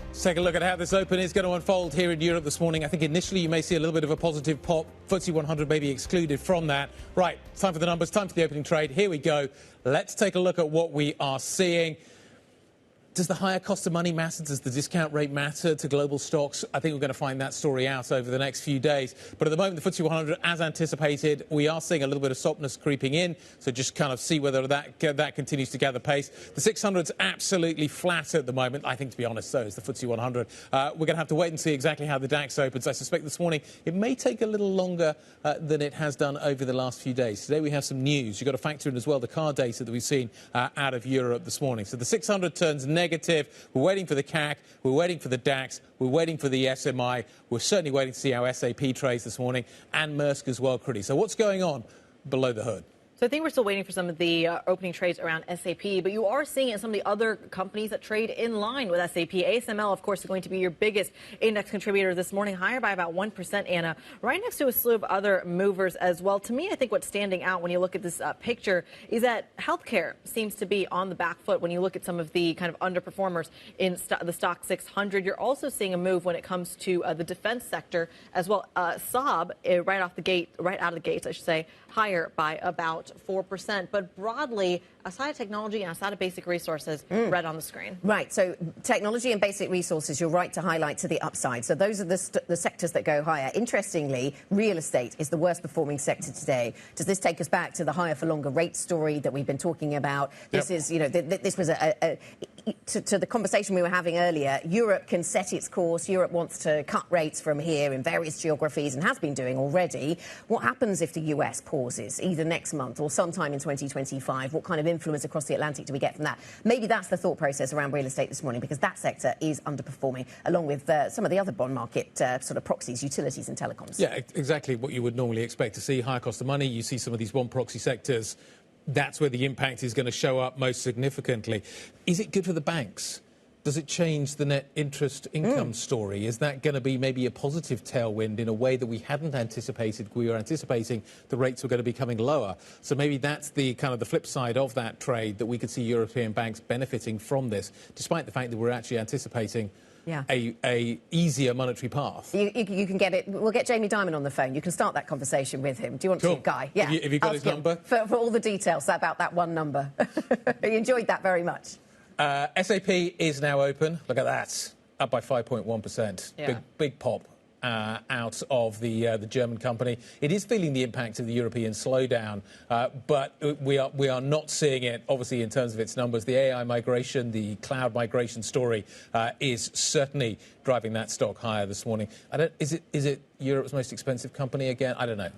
Let's take a look at how this open is going to unfold here in Europe this morning. I think initially you may see a little bit of a positive pop. FTSE 100 may be excluded from that. Right, time for the numbers, time for the opening trade. Here we go. Let's take a look at what we are seeing. Does the higher cost of money matter? Does the discount rate matter to global stocks? I think we're going to find that story out over the next few days. But at the moment, the FTSE 100, as anticipated, we are seeing a little bit of softness creeping in. So just kind of see whether that continues to gather pace. The 600's absolutely flat at the moment. I think, to be honest, so is the FTSE 100. We're going to have to wait and see exactly how the DAX opens. I suspect this morning it may take a little longer than it has done over the last few days. Today we have some news. You've got to factor in as well the car data that we've seen out of Europe this morning. So the 600 turns negative. We're waiting for the CAC. We're waiting for the DAX. We're waiting for the SMI. We're certainly waiting to see how SAP trades this morning, and Maersk as well, Kriti. So what's going on below the hood? So I think we're still waiting for some of the opening trades around SAP, but you are seeing it in some of the other companies that trade in line with SAP. ASML, of course, is going to be your biggest index contributor this morning, higher by about 1%, Anna, right next to a slew of other movers as well. To me, I think what's standing out when you look at this picture is that healthcare seems to be on the back foot when you look at some of the kind of underperformers in the stock 600. You're also seeing a move when it comes to the defense sector as well. Saab, right out of the gates, I should say, higher by about 4%. But broadly, outside of technology and outside of basic resources, red on the screen. Right. So technology and basic resources, you're right to highlight to the upside. So those are the sectors that go higher. Interestingly, real estate is the worst performing sector today. Does this take us back to the higher for longer rate story that we've been talking about? This is, you know, this was to the conversation we were having earlier. Europe can set its course. Europe wants to cut rates from here in various geographies and has been doing already. What happens if the US pauses either next month or sometime in 2025? What kind of influence across the Atlantic do we get from that? Maybe that's the thought process around real estate this morning, because that sector is underperforming, along with some of the other bond market sort of proxies, utilities and telecoms. Yeah, exactly what you would normally expect to see. Higher cost of money. You see some of these bond proxy sectors. That's where the impact is going to show up most significantly. Is it good for the banks? Does it change the net interest income story? Is that going to be maybe a positive tailwind in a way that we hadn't anticipated? We were anticipating the rates were going to be coming lower. So maybe that's the kind of the flip side of that trade, that we could see European banks benefiting from this, despite the fact that we're actually anticipating a easier monetary path. You can get it. We'll get Jamie Dimon on the phone. You can start that conversation with him. Do you want to, Guy? Yeah. Have you got his number? For all the details about that one number. He enjoyed that very much. SAP is now open. Look at that. Up by 5.1%. Yeah. Big pop. Out of the German company. It is feeling the impact of the European slowdown, but we are not seeing it, obviously, in terms of its numbers. The AI migration, the cloud migration story is certainly driving that stock higher this morning. Is it Europe's most expensive company again? I don't know.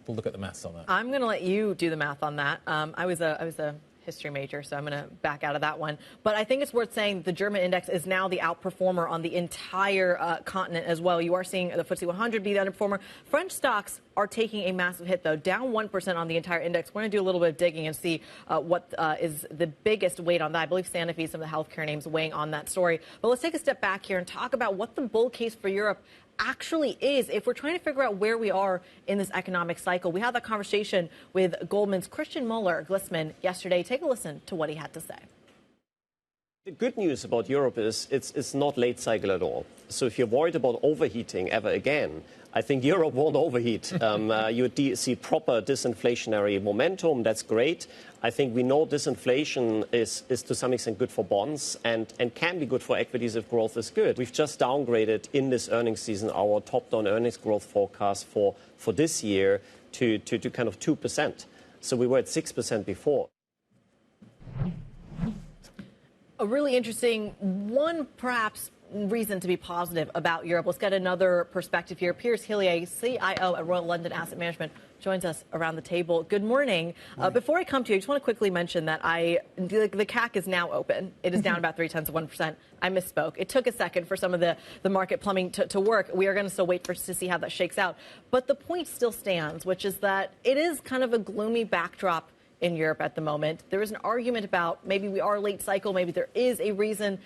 We'll look at the maths on that. I'm going to let you do the math on that. I was a history major, so I'm going to back out of that one. But I think it's worth saying the German index is now the outperformer on the entire continent as well. You are seeing the FTSE 100 be the underperformer. French stocks are taking a massive hit, though, down 1% on the entire index. We're going to do a little bit of digging and see what is the biggest weight on that. I believe Sanofi, some of the healthcare names weighing on that story. But let's take a step back here and talk about what the bull case for Europe actually is if we're trying to figure out where we are in this economic cycle. We had that conversation with Goldman's Christian Muller-Glissman yesterday. Take a listen to what he had to say. The good news about Europe is it's not late cycle at all. So if you're worried about overheating ever again, I think Europe won't overheat. You see proper disinflationary momentum. That's great. I think we know disinflation is to some extent good for bonds and can be good for equities if growth is good. We've just downgraded in this earnings season our top-down earnings growth forecast for this year to kind of 2%. So we were at 6% before. A really interesting one, perhaps, reason to be positive about Europe. Let's get another perspective here. Piers, Hillier, CIO at Royal London Asset Management, joins us around the table. Good morning. Before I come to you, I just want to quickly mention that the CAC is now open. It is down about 0.3%. I misspoke. It took a second for some of the market plumbing to work. We are going to still wait to see how that shakes out. But the point still stands, which is that it is kind of a gloomy backdrop in Europe at the moment. There is an argument about maybe we are late cycle, maybe there is a reason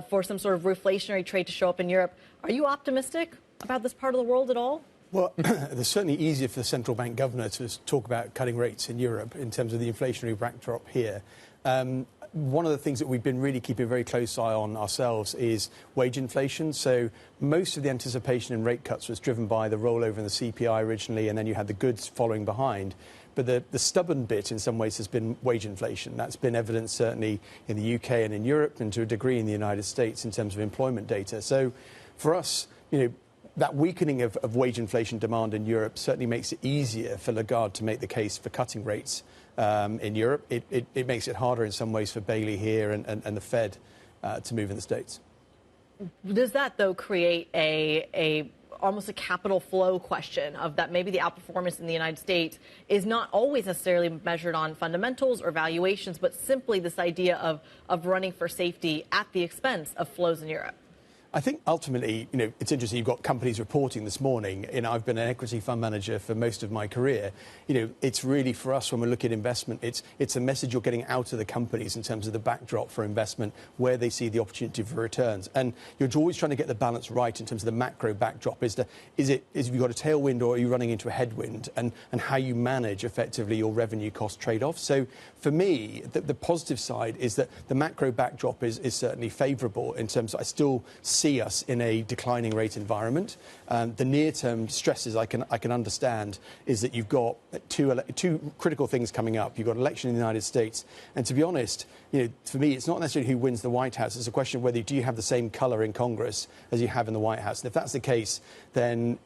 for some sort of reflationary trade to show up in Europe. Are you optimistic about this part of the world at all? Well, it's certainly easier for the central bank governor to talk about cutting rates in Europe in terms of the inflationary backdrop here. One of the things that we've been really keeping a very close eye on ourselves is wage inflation. So most of the anticipation in rate cuts was driven by the rollover in the CPI originally, and then you had the goods following behind. But the stubborn bit in some ways has been wage inflation. That's been evident certainly in the UK and in Europe, and to a degree in the United States in terms of employment data. So for us, that weakening of wage inflation demand in Europe certainly makes it easier for Lagarde to make the case for cutting rates in Europe. It makes it harder in some ways for Bailey here and the Fed to move in the States. Does that, though, create almost a capital flow question of that maybe the outperformance in the United States is not always necessarily measured on fundamentals or valuations, but simply this idea of running for safety at the expense of flows in Europe? I think ultimately, it's interesting. You've got companies reporting this morning. I've been an equity fund manager for most of my career. It's really for us when we look at investment, it's a message you're getting out of the companies in terms of the backdrop for investment, where they see the opportunity for returns. And you're always trying to get the balance right in terms of the macro backdrop. Is you've got a tailwind or are you running into a headwind, and how you manage effectively your revenue cost trade-off. So for me, the positive side is that the macro backdrop is certainly favourable in terms of I still see us in a declining rate environment. The near-term stresses I can understand is that you've got two critical things coming up. You've got an election in the United States, and to be honest, for me, it's not necessarily who wins the White House. It's a question of whether do you have the same colour in Congress as you have in the White House. And if that's the case, then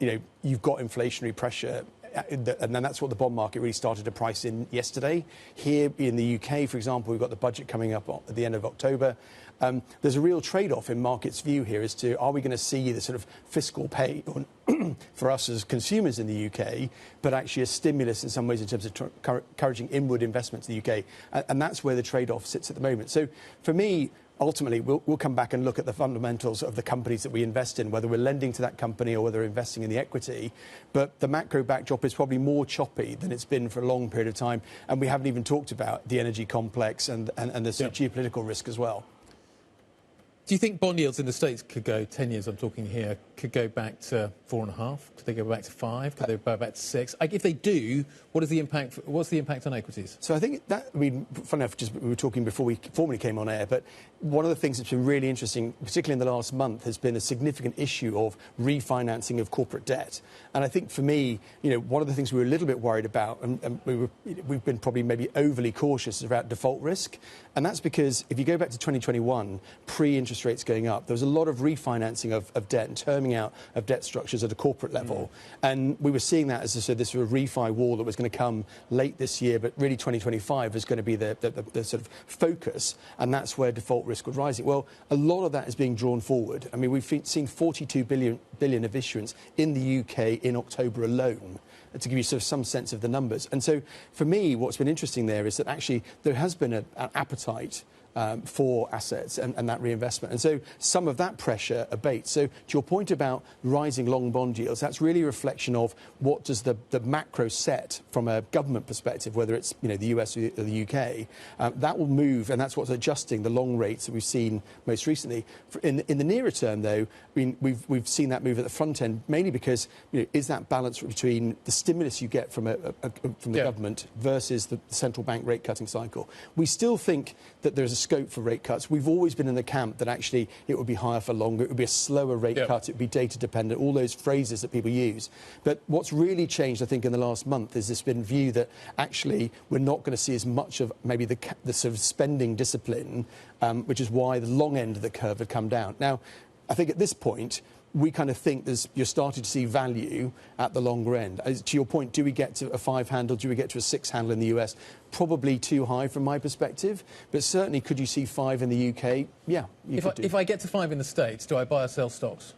you've got inflationary pressure. And then that's what the bond market really started to price in yesterday. Here in the UK, for example, we've got the budget coming up at the end of October. There's a real trade-off in markets' view here as to are we going to see the sort of fiscal pay for us as consumers in the UK, but actually a stimulus in some ways in terms of encouraging inward investment to the UK. And that's where the trade-off sits at the moment. So for me, ultimately, we'll come back and look at the fundamentals of the companies that we invest in, whether we're lending to that company or whether we're investing in the equity. But the macro backdrop is probably more choppy than it's been for a long period of time. And we haven't even talked about the energy complex and the sort of geopolitical risk as well. Do you think bond yields in the States could go, 10 years I'm talking here, could go back to 4.5? Could they go back to 5? Could they go back to 6? If they do, what's the impact on equities? So I think that, funny enough, we were talking before we formally came on air, but one of the things that's been really interesting, particularly in the last month, has been a significant issue of refinancing of corporate debt. And I think for me, one of the things we were a little bit worried about, and we've been probably maybe overly cautious about default risk. And that's because if you go back to 2021, pre-interest rates going up, there was a lot of refinancing of debt and terming out of debt structures at a corporate level. And we were seeing that as this sort of refi wall that was going to come late this year, but really 2025 is going to be the sort of focus. And that's where default risk was rising. Well, a lot of that is being drawn forward. I mean, we've seen 42 billion of issuance in the UK in October alone, to give you sort of some sense of the numbers. And so for me, what's been interesting there is that actually there has been an appetite for assets and that reinvestment. And so some of that pressure abates. So to your point about rising long bond yields, that's really a reflection of what does the macro set from a government perspective, whether it's the US or the UK, that will move, and that's what's adjusting the long rates that we've seen most recently. In the nearer term, though, we've seen that move at the front end, mainly because is that balance between the stimulus you get from the government versus the central bank rate cutting cycle. We still think that there's a scope for rate cuts. We've always been in the camp that actually it would be higher for longer, it would be a slower rate cut, it would be data dependent, all those phrases that people use. But what's really changed, I think, in the last month is this been view that actually we're not going to see as much of maybe the sort of spending discipline, which is why the long end of the curve had come down. Now, I think at this point, we kind of think you're starting to see value at the longer end. To your point, do we get to a 5 handle? Do we get to a 6 handle in the US? Probably too high from my perspective. But certainly, could you see 5 in the UK? Yeah, if I get to 5 in the States, do I buy or sell stocks?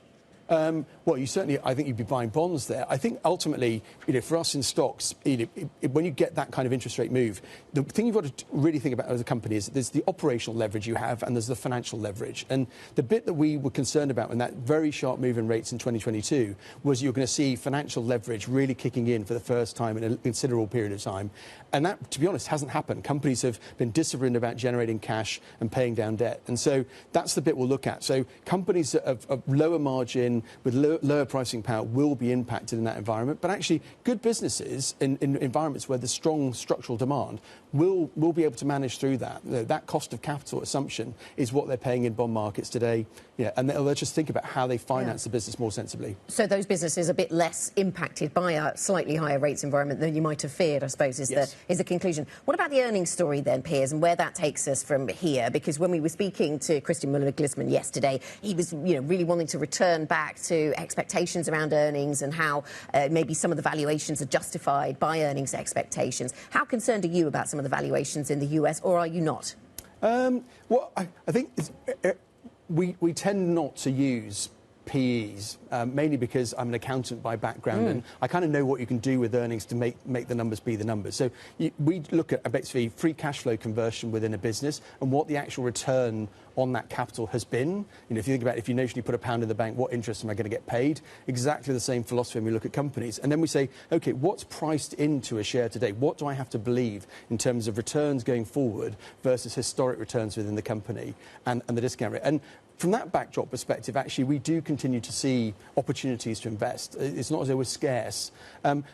Well, I think you'd be buying bonds there. I think ultimately, for us in stocks, when you get that kind of interest rate move, the thing you've got to really think about as a company is there's the operational leverage you have and there's the financial leverage. And the bit that we were concerned about in that very sharp move in rates in 2022 was you're going to see financial leverage really kicking in for the first time in a considerable period of time. And that, to be honest, hasn't happened. Companies have been disciplined about generating cash and paying down debt. And so that's the bit we'll look at. So companies of lower margin, inflation with lower pricing power will be impacted in that environment. But actually, good businesses in environments where there's strong structural demand will be able to manage through that. That cost of capital assumption is what they're paying in bond markets today. Yeah, and they'll just think about how they finance the business more sensibly. So those businesses are a bit less impacted by a slightly higher rates environment than you might have feared, I suppose, is the conclusion. What about the earnings story then, Piers, and where that takes us from here? Because when we were speaking to Christian Muller-Glisman yesterday, he was really wanting to return back to expectations around earnings and how maybe some of the valuations are justified by earnings expectations. How concerned are you about some of the valuations in the US, or are you not? Well, I think we tend not to use PEs, mainly because I'm an accountant by background and I kind of know what you can do with earnings to make the numbers be the numbers. So we look at basically free cash flow conversion within a business and what the actual return on that capital has been. If you think about it, if you notionally put £1 in the bank, what interest am I going to get paid? Exactly the same philosophy when we look at companies. And then we say, OK, what's priced into a share today? What do I have to believe in terms of returns going forward versus historic returns within the company and the discount rate? And from that backdrop perspective, actually, we do continue to see opportunities to invest. It's not as though we're scarce. And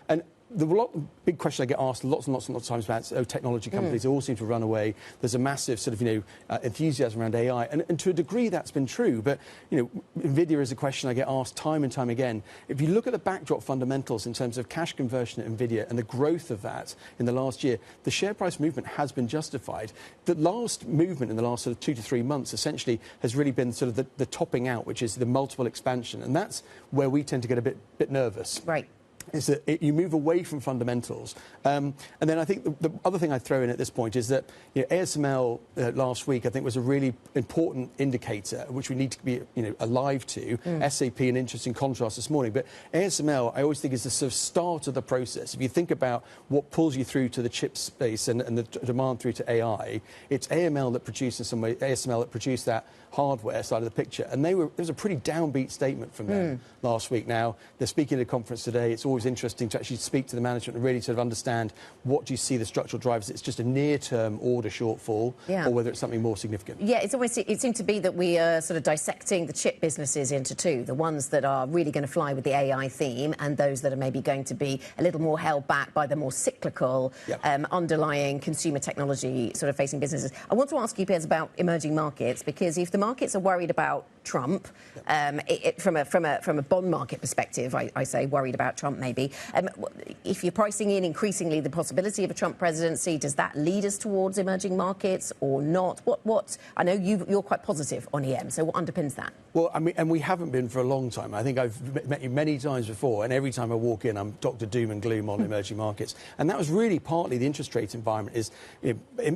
the big question I get asked lots and lots of times about technology companies all seem to run away. There's a massive sort of enthusiasm around AI, and to a degree that's been true. But Nvidia is a question I get asked time and time again. If you look at the backdrop fundamentals in terms of cash conversion at Nvidia and the growth of that in the last year, the share price movement has been justified. The last movement in the last sort of 2 to 3 months essentially has really been sort of the topping out, which is the multiple expansion, and that's where we tend to get a bit nervous. Right. Is that you move away from fundamentals. And then I think the other thing I'd throw in at this point is that ASML last week, I think, was a really important indicator, which we need to be alive to. SAP, an interesting contrast this morning. But ASML, I always think, is the sort of start of the process. If you think about what pulls you through to the chip space and the demand through to AI, it's ASML that produced that hardware side of the picture. And there was a pretty downbeat statement from them last week. Now, they're speaking at a conference today. It's always interesting to actually speak to the management and really sort of understand what do you see the structural drivers. It's just a near-term order shortfall or whether it's something more significant. Yeah, it seemed to be that we are sort of dissecting the chip businesses into two, the ones that are really going to fly with the AI theme and those that are maybe going to be a little more held back by the more cyclical underlying consumer technology sort of facing businesses. I want to ask you, Piers, about emerging markets, because if the markets are worried about Trump, from a bond market perspective, I say worried about Trump maybe. If you're pricing in increasingly the possibility of a Trump presidency, does that lead us towards emerging markets or not? What? I know you're quite positive on EM, so what underpins that? Well, I mean, and we haven't been for a long time. I think I've met you many times before, and every time I walk in, I'm Dr. Doom and Gloom on emerging markets. And that was really partly the interest rate environment.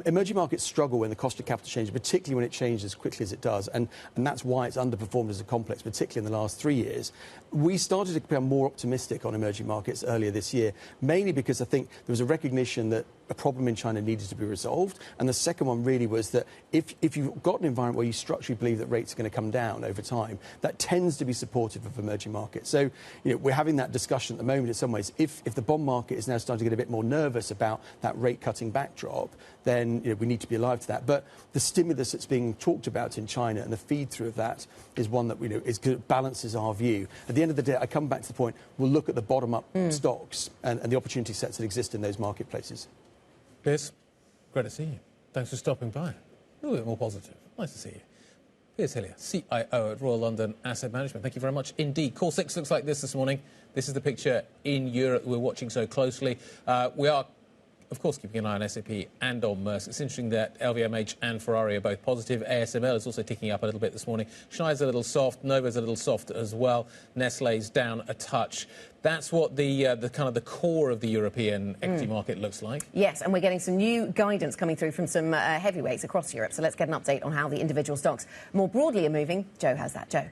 Emerging markets struggle when the cost of capital changes, particularly when it changes as quickly as it does. And that's why it's underperformed as a complex, particularly in the last 3 years. We started to become more optimistic on emerging markets earlier this year, mainly because I think there was a recognition that a problem in China needed to be resolved. And the second one really was that if you've got an environment where you structurally believe that rates are going to come down over time, that tends to be supportive of emerging markets. So we're having that discussion at the moment in some ways. If the bond market is now starting to get a bit more nervous about that rate cutting backdrop, then we need to be alive to that. But the stimulus that's being talked about in China and the feed through of that is one that balances our view. At the end of the day, I come back to the point, we'll look at the bottom-up stocks and the opportunity sets that exist in those marketplaces. Piers, great to see you. Thanks for stopping by. A little bit more positive. Nice to see you. Piers Hillier, CIO at Royal London Asset Management. Thank you very much indeed. Call 6 looks like this morning. This is the picture in Europe we're watching so closely. We are, of course, keeping an eye on SAP and on Maersk. It's interesting that LVMH and Ferrari are both positive. ASML is also ticking up a little bit this morning. Schneider's a little soft. Nova's a little soft as well. Nestlé's down a touch. That's what the kind of the core of the European equity market looks like. Yes, and we're getting some new guidance coming through from some heavyweights across Europe. So let's get an update on how the individual stocks more broadly are moving. Joe has that. Joe.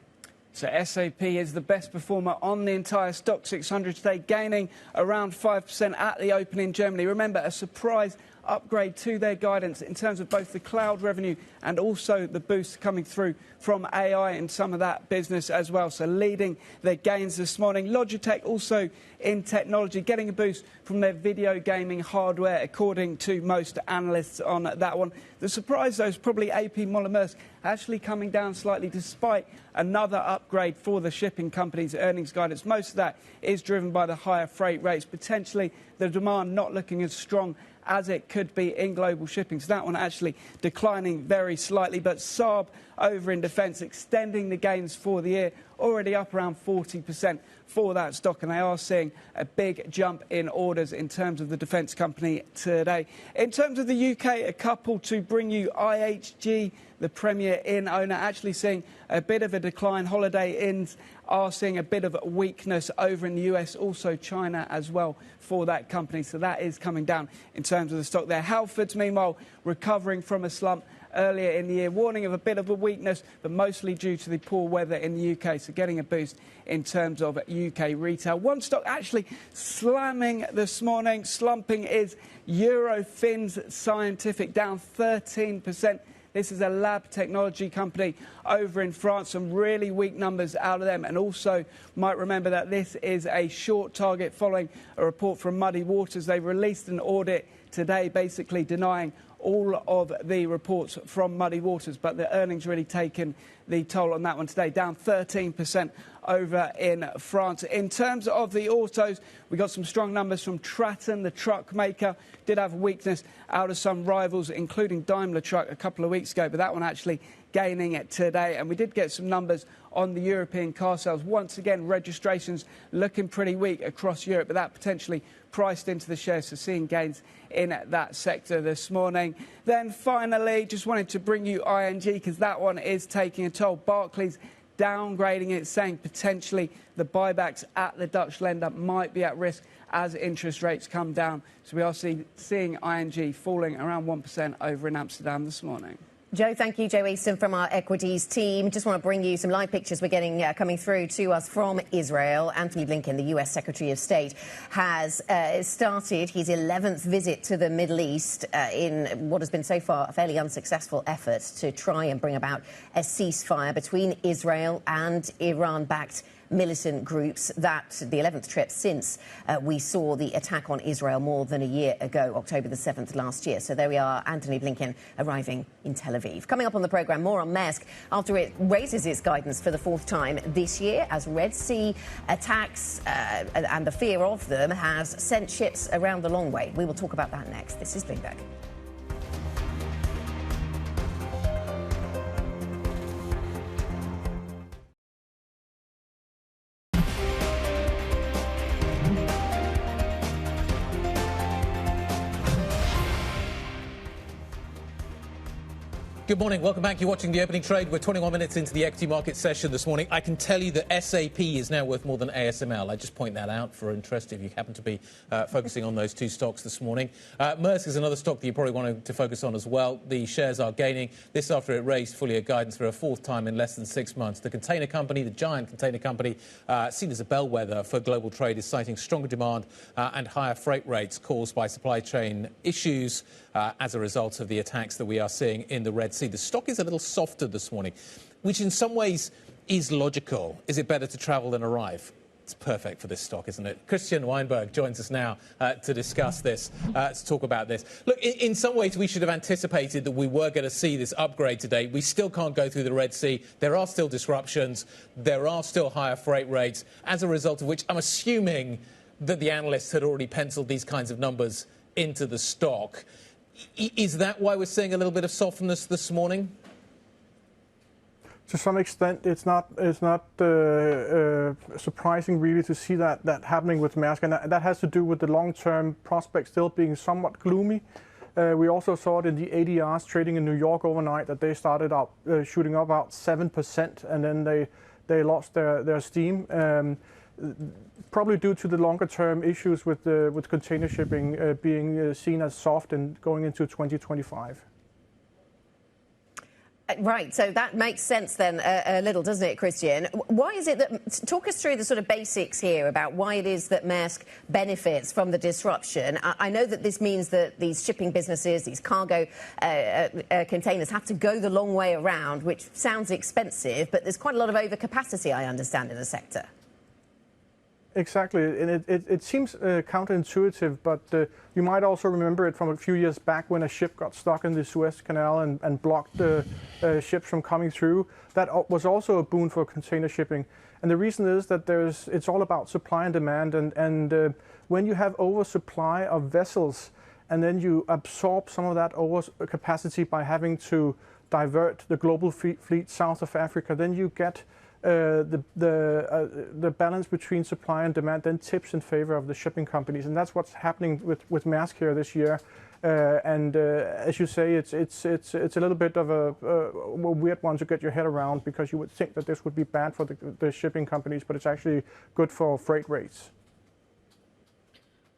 So SAP is the best performer on the entire stock 600 today, gaining around 5% at the open in Germany. Remember, a surprise upgrade to their guidance in terms of both the cloud revenue and also the boost coming through from AI and some of that business as well. So leading their gains this morning. Logitech also in technology, getting a boost from their video gaming hardware, according to most analysts on that one. The surprise, though, is probably AP Maersk actually coming down slightly despite another upgrade for the shipping company's earnings guidance. Most of that is driven by the higher freight rates, potentially the demand not looking as strong as it could be in global shipping. So that one actually declining very slightly. But Saab over in defence, extending the gains for the year, already up around 40% for that stock. And they are seeing a big jump in orders in terms of the defence company today. In terms of the UK, a couple to bring you IHG, the Premier Inn owner, actually seeing a bit of a decline. Holiday Inns are seeing a bit of weakness over in the US, also China as well for that company. So that is coming down in terms of the stock there. Halfords, meanwhile, recovering from a slump earlier in the year, warning of a bit of a weakness, but mostly due to the poor weather in the UK. So getting a boost in terms of UK retail. One stock actually slamming this morning, slumping, is Eurofins Scientific, down 13%. This is a lab technology company over in France. Some really weak numbers out of them. And also might remember that this is a short target following a report from Muddy Waters. They released an audit today basically denying all of the reports from Muddy Waters, but the earnings really taken the toll on that one today, down 13% over in France. In terms of the autos, we got some strong numbers from Traton, the truck maker. Did have weakness out of some rivals, including Daimler Truck a couple of weeks ago, but that one actually gaining it today. And we did get some numbers on the European car sales. Once again, registrations looking pretty weak across Europe, but that potentially priced into the shares, so seeing gains in that sector this morning. Then finally, just wanted to bring you ING because that one is taking a toll. Barclays downgrading it, saying potentially the buybacks at the Dutch lender might be at risk as interest rates come down. So we are seeing ING falling around 1% over in Amsterdam this morning. Joe, thank you. Joe Easton from our equities team. Just want to bring you some live pictures we're getting coming through to us from Israel. Anthony Blinken, the US Secretary of State, has started his 11th visit to the Middle East in what has been so far a fairly unsuccessful effort to try and bring about a ceasefire between Israel and Iran-backed militant groups. That's the 11th trip since we saw the attack on Israel more than a year ago, October the 7th last year. So there we are, Anthony Blinken arriving in Tel Aviv. Coming up on the programme, more on Maersk after it raises its guidance for the fourth time this year as Red Sea attacks and the fear of them has sent ships around the long way. We will talk about that next. This is Bloomberg. Good morning. Welcome back. You're watching the opening trade. We're 21 minutes into the equity market session this morning. I can tell you that SAP is now worth more than ASML. I just point that out for interest if you happen to be focusing on those two stocks this morning. Maersk is another stock that you probably want to focus on as well. The shares are gaining. This after it raised full-year guidance for a fourth time in less than 6 months. The container company, the giant container company, seen as a bellwether for global trade, is citing stronger demand and higher freight rates caused by supply chain issues as a result of the attacks that we are seeing in the Red Sea. The stock is a little softer this morning, which in some ways is logical. Is it better to travel than arrive? It's perfect for this stock, isn't it? Christian Weinberg joins us now to discuss this, to talk about this. Look, in some ways, we should have anticipated that we were going to see this upgrade today. We still can't go through the Red Sea. There are still disruptions. There are still higher freight rates, as a result of which I'm assuming that the analysts had already penciled these kinds of numbers into the stock. Is that why we're seeing a little bit of softness this morning? To some extent, it's not surprising really to see that happening with Maersk, and that has to do with the long-term prospects still being somewhat gloomy. We also saw it in the ADRs trading in New York overnight that they started up shooting up about 7%, and then they lost their steam. Probably due to the longer-term issues with container shipping being seen as soft and going into 2025. Right, so that makes sense then a little, doesn't it, Christian? Why is it that, talk us through the sort of basics here about why it is that Maersk benefits from the disruption. I know that this means that these shipping businesses, these cargo containers have to go the long way around, which sounds expensive, but there's quite a lot of overcapacity, I understand, in the sector. Exactly, and it seems counterintuitive, but you might also remember it from a few years back when a ship got stuck in the Suez Canal and blocked the ships from coming through. That was also a boon for container shipping. And the reason is that it's all about supply and demand, and when you have oversupply of vessels, and then you absorb some of that overcapacity by having to divert the global fleet south of Africa, then you get the balance between supply and demand then tips in favor of the shipping companies, and that's what's happening with Maersk here this year. As you say, it's a little bit of a weird one to get your head around, because you would think that this would be bad for the shipping companies, but it's actually good for freight rates.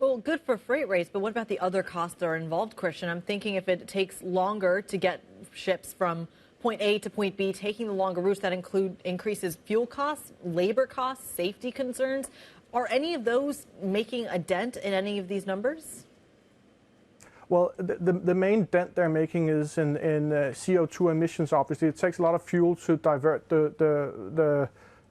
Well, good for freight rates, but what about the other costs that are involved, Christian? I'm thinking if it takes longer to get ships from point A to point B, taking the longer routes, that increases fuel costs, labor costs, safety concerns. Are any of those making a dent in any of these numbers? Well, the main dent they're making is in CO2 emissions, obviously. It takes a lot of fuel to divert the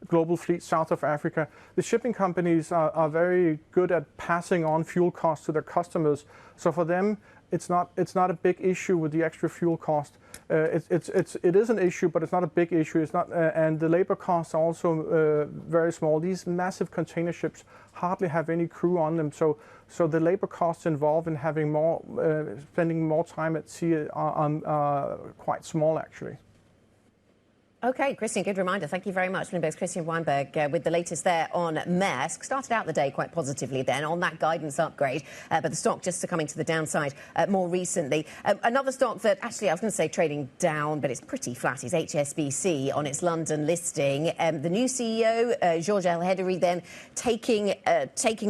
global fleet south of Africa. The shipping companies are very good at passing on fuel costs to their customers. So for them, it's not a big issue with the extra fuel cost. It is an issue, but it's not a big issue. It's not, and the labor costs are also very small. These massive container ships hardly have any crew on them, so the labor costs involved in having spending more time at sea are quite small, actually. OK, Christian, good reminder. Thank you very much. Bloomberg's Christian Weinberg with the latest there on Maersk. Started out the day quite positively then on that guidance upgrade, but the stock just coming to the downside more recently. Another stock that actually I was going to say trading down, but it's pretty flat, is HSBC on its London listing. The new CEO, George El-Hederi, then taking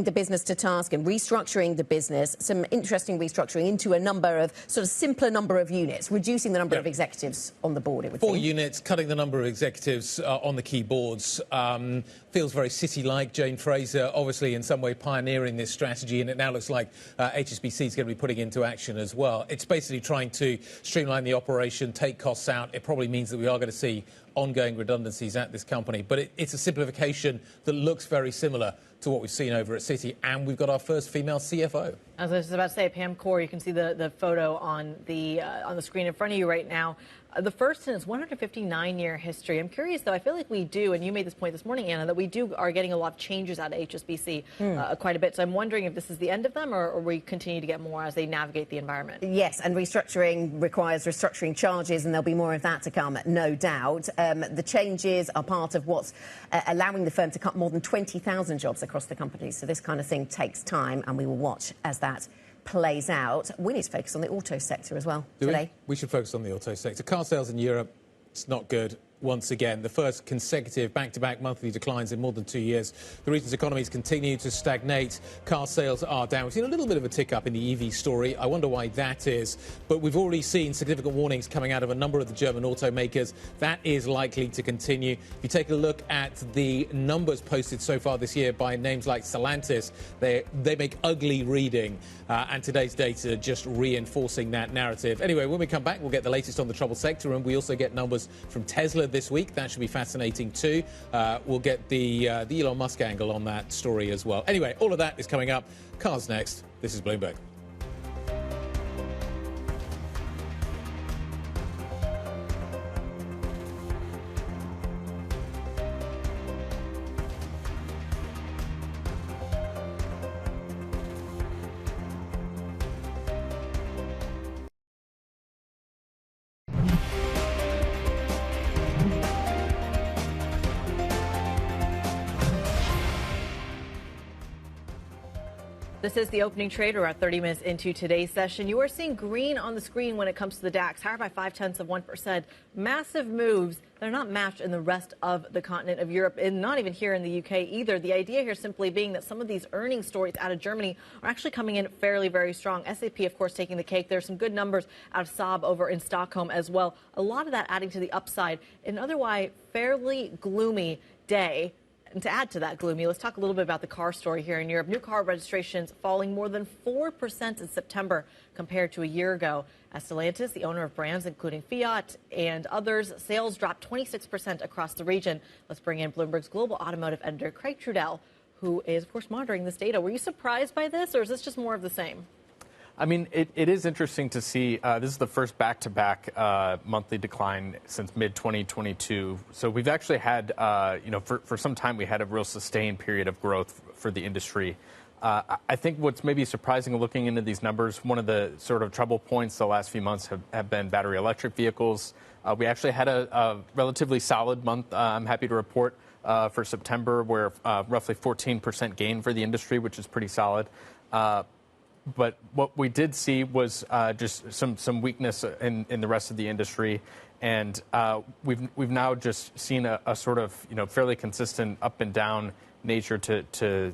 the business to task and restructuring the business. Some interesting restructuring into a number of sort of simpler number of units, reducing the number of executives on the board, it would seem. 4 units, cutting the number of executives on the key boards. Feels very city-like. Jane Fraser obviously in some way pioneering this strategy, and it now looks like HSBC is going to be putting into action as well. It's basically trying to streamline the operation, take costs out. It probably means that we are going to see ongoing redundancies at this company, but it's a simplification that looks very similar to what we've seen over at Citi, and we've got our first female CFO. As I was about to say, Pam Core, you can see the photo on the screen in front of you right now. The first in its 159-year history. I'm curious, though, I feel like we do, and you made this point this morning, Anna, that we are getting a lot of changes out of HSBC quite a bit. So I'm wondering if this is the end of them, or we continue to get more as they navigate the environment. Yes, and restructuring requires restructuring charges, and there'll be more of that to come, no doubt. The changes are part of what's allowing the firm to cut more than 20,000 jobs across the company. So this kind of thing takes time, and we will watch as that plays out. We need to focus on the auto sector as well today. We should focus on the auto sector. Car sales in Europe, it's not good. Once again, the first consecutive back-to-back monthly declines in more than 2 years. The region's economies continue to stagnate. Car sales are down. We've seen a little bit of a tick-up in the EV story. I wonder why that is. But we've already seen significant warnings coming out of a number of the German automakers. That is likely to continue. If you take a look at the numbers posted so far this year by names like Stellantis, they make ugly reading. And today's data just reinforcing that narrative. Anyway, when we come back, we'll get the latest on the troubled sector, and we also get numbers from Tesla this week. That should be fascinating too. We'll get the Elon Musk angle on that story as well. Anyway, all of that is coming up. Cars next. This is Bloomberg. This is the opening trade. We're at 30 minutes into today's session. You are seeing green on the screen when it comes to the DAX, higher by 0.5%. Massive moves they're not matched in the rest of the continent of Europe, and not even here in the UK either. The idea here simply being that some of these earnings stories out of Germany are actually coming in fairly, very strong. SAP, of course, taking the cake. There's some good numbers out of Saab over in Stockholm as well. A lot of that adding to the upside. An otherwise fairly gloomy day. And to add to that gloomy, let's talk a little bit about the car story here in Europe. New car registrations falling more than 4% in September compared to a year ago. As Stellantis, the owner of brands including Fiat and others, sales dropped 26% across the region. Let's bring in Bloomberg's global automotive editor, Craig Trudell, who is, of course, monitoring this data. Were you surprised by this, or is this just more of the same? I mean, it is interesting to see. This is the first back-to-back monthly decline since mid-2022. So we've actually had, for some time, we had a real sustained period of growth for the industry. I think what's maybe surprising looking into these numbers, one of the sort of trouble points the last few months have been battery electric vehicles. We actually had a relatively solid month, I'm happy to report, for September, where roughly 14% gain for the industry, which is pretty solid. But what we did see was just some weakness in the rest of the industry, and we've now just seen a sort of fairly consistent up and down nature to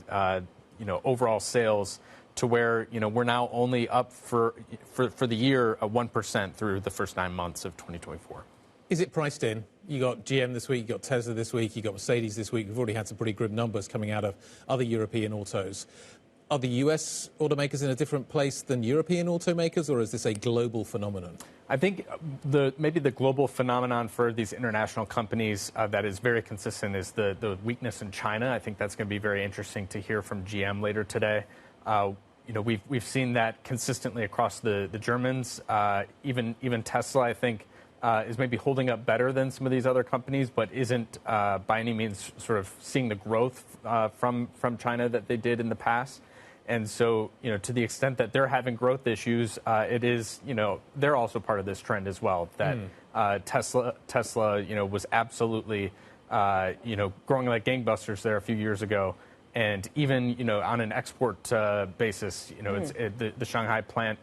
overall sales, to where we're now only up for the year 1% through the first 9 months of 2024. Is it priced in? You got GM this week, you got Tesla this week, you got Mercedes this week. We've already had some pretty good numbers coming out of other European autos. Are the US automakers in a different place than European automakers, or is this a global phenomenon? I think maybe the global phenomenon for these international companies that is very consistent is the weakness in China. I think that's going to be very interesting to hear from GM later today. We've seen that consistently across the Germans. Even Tesla, I think, is maybe holding up better than some of these other companies, but isn't by any means sort of seeing the growth from China that they did in the past. And so, to the extent that they're having growth issues, it is, they're also part of this trend as well. That Tesla, was absolutely, growing like gangbusters there a few years ago, and even, on an export basis, the Shanghai plant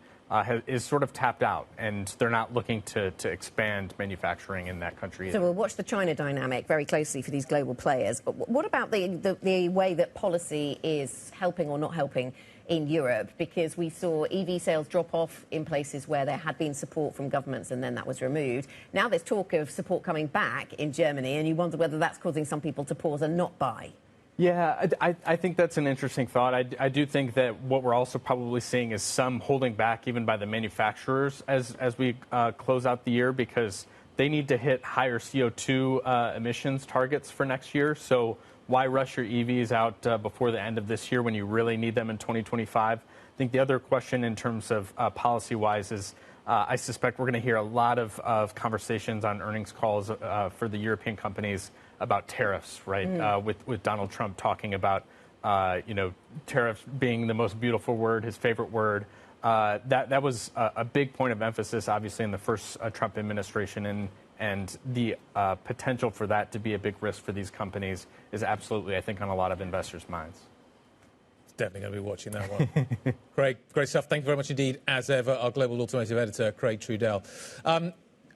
is sort of tapped out, and they're not looking to expand manufacturing in that country either. So we'll watch the China dynamic very closely for these global players. But what about the way that policy is helping or not helping in Europe? Because we saw EV sales drop off in places where there had been support from governments, and then that was removed. Now there's talk of support coming back in Germany, and you wonder whether that's causing some people to pause and not buy. Yeah, I think that's an interesting thought. I do think that what we're also probably seeing is some holding back even by the manufacturers as we close out the year, because they need to hit higher CO2 emissions targets for next year. So why rush your EVs out before the end of this year when you really need them in 2025? I think the other question in terms of policy-wise is I suspect we're going to hear a lot of conversations on earnings calls for the European companies about tariffs, right? With Donald Trump talking about, tariffs being the most beautiful word, his favorite word. That was a big point of emphasis, obviously, in the first Trump administration. And the potential for that to be a big risk for these companies is absolutely, I think, on a lot of investors' minds. Definitely going to be watching that one. Craig, great stuff. Thank you very much indeed, as ever, our global automotive editor, Craig Trudell.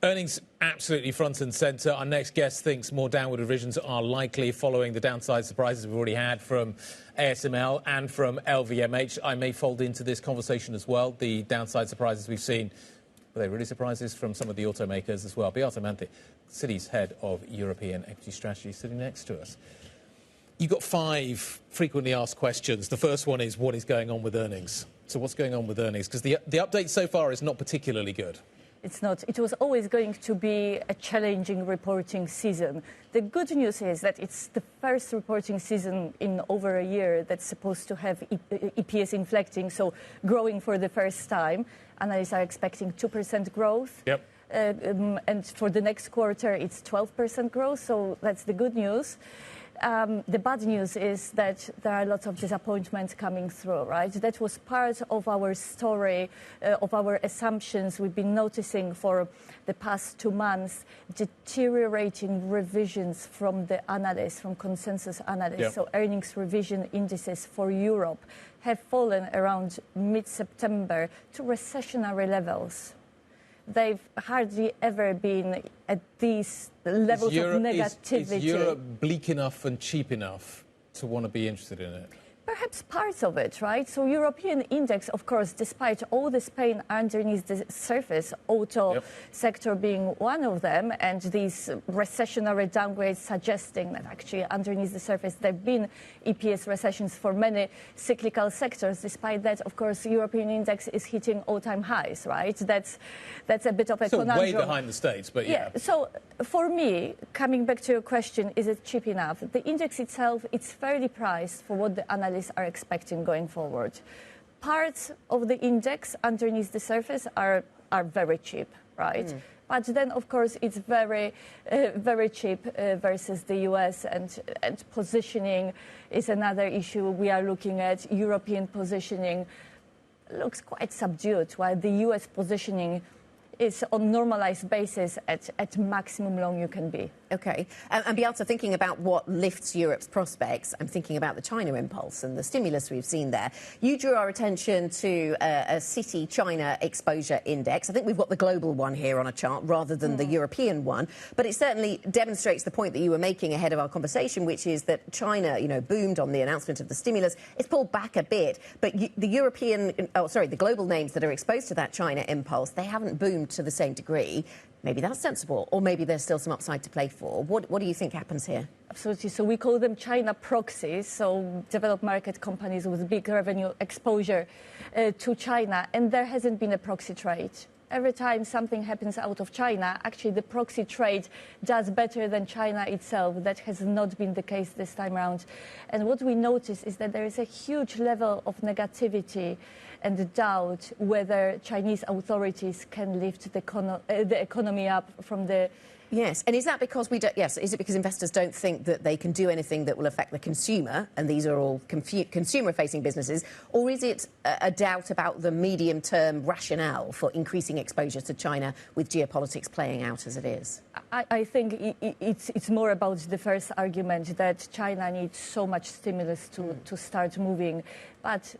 Earnings absolutely front and centre. Our next guest thinks more downward revisions are likely following the downside surprises we've already had from ASML and from LVMH. I may fold into this conversation as well, the downside surprises we've seen. Were they really surprises from some of the automakers as well? Beata Manthey, Citi's head of European equity strategy, sitting next to us. You've got 5 frequently asked questions. The first one is, what is going on with earnings? So what's going on with earnings? Because the update so far is not particularly good. It's not. It was always going to be a challenging reporting season. The good news is that it's the first reporting season in over a year that's supposed to have EPS inflecting, so growing for the first time. Analysts are expecting 2% growth. Yep. And for the next quarter, it's 12% growth, so that's the good news. The bad news is that there are lots of disappointments coming through, right? That was part of our story, of our assumptions. We've been noticing for the past 2 months deteriorating revisions from the analysts, from consensus analysts. Yep. So earnings revision indices for Europe have fallen around mid-September to recessionary levels. they've hardly ever been at these levels of negativity. Is Europe bleak enough and cheap enough to want to be interested in it? Perhaps parts of it, right? So European index, of course, despite all this pain underneath the surface, auto sector being one of them, and these recessionary downgrades suggesting that actually underneath the surface there have been EPS recessions for many cyclical sectors. Despite that, of course, European index is hitting all-time highs, right? That's a bit of a conundrum. Way behind the States, but yeah. So for me, coming back to your question, is it cheap enough? The index itself, it's fairly priced for what the analysts are expecting going forward. Parts of the index underneath the surface are very cheap, right? But then, of course, it's very cheap versus the US, and positioning is another issue we are looking at. European positioning looks quite subdued, while the US positioning is on normalized basis at maximum long you can be. Okay. And Beata, thinking about what lifts Europe's prospects, I'm thinking about the China impulse and the stimulus we've seen there. You drew our attention to a City China exposure index. I think we've got the global one here on a chart rather than the European one. But it certainly demonstrates the point that you were making ahead of our conversation, which is that China, boomed on the announcement of the stimulus. It's pulled back a bit. But the global names that are exposed to that China impulse, they haven't boomed to the same degree. Maybe that's sensible, or maybe there's still some upside to play for. What do you think happens here? Absolutely. So we call them China proxies, so developed market companies with big revenue exposure to China, and there hasn't been a proxy trade. Every time something happens out of China, actually the proxy trade does better than China itself. That has not been the case this time around. And what we notice is that there is a huge level of negativity and doubt whether Chinese authorities can lift the economy up from the... Yes, and is that because is it because investors don't think that they can do anything that will affect the consumer, and these are all consumer-facing businesses, or is it a doubt about the medium-term rationale for increasing exposure to China with geopolitics playing out as it is? I think it's more about the first argument, that China needs so much stimulus to start moving, but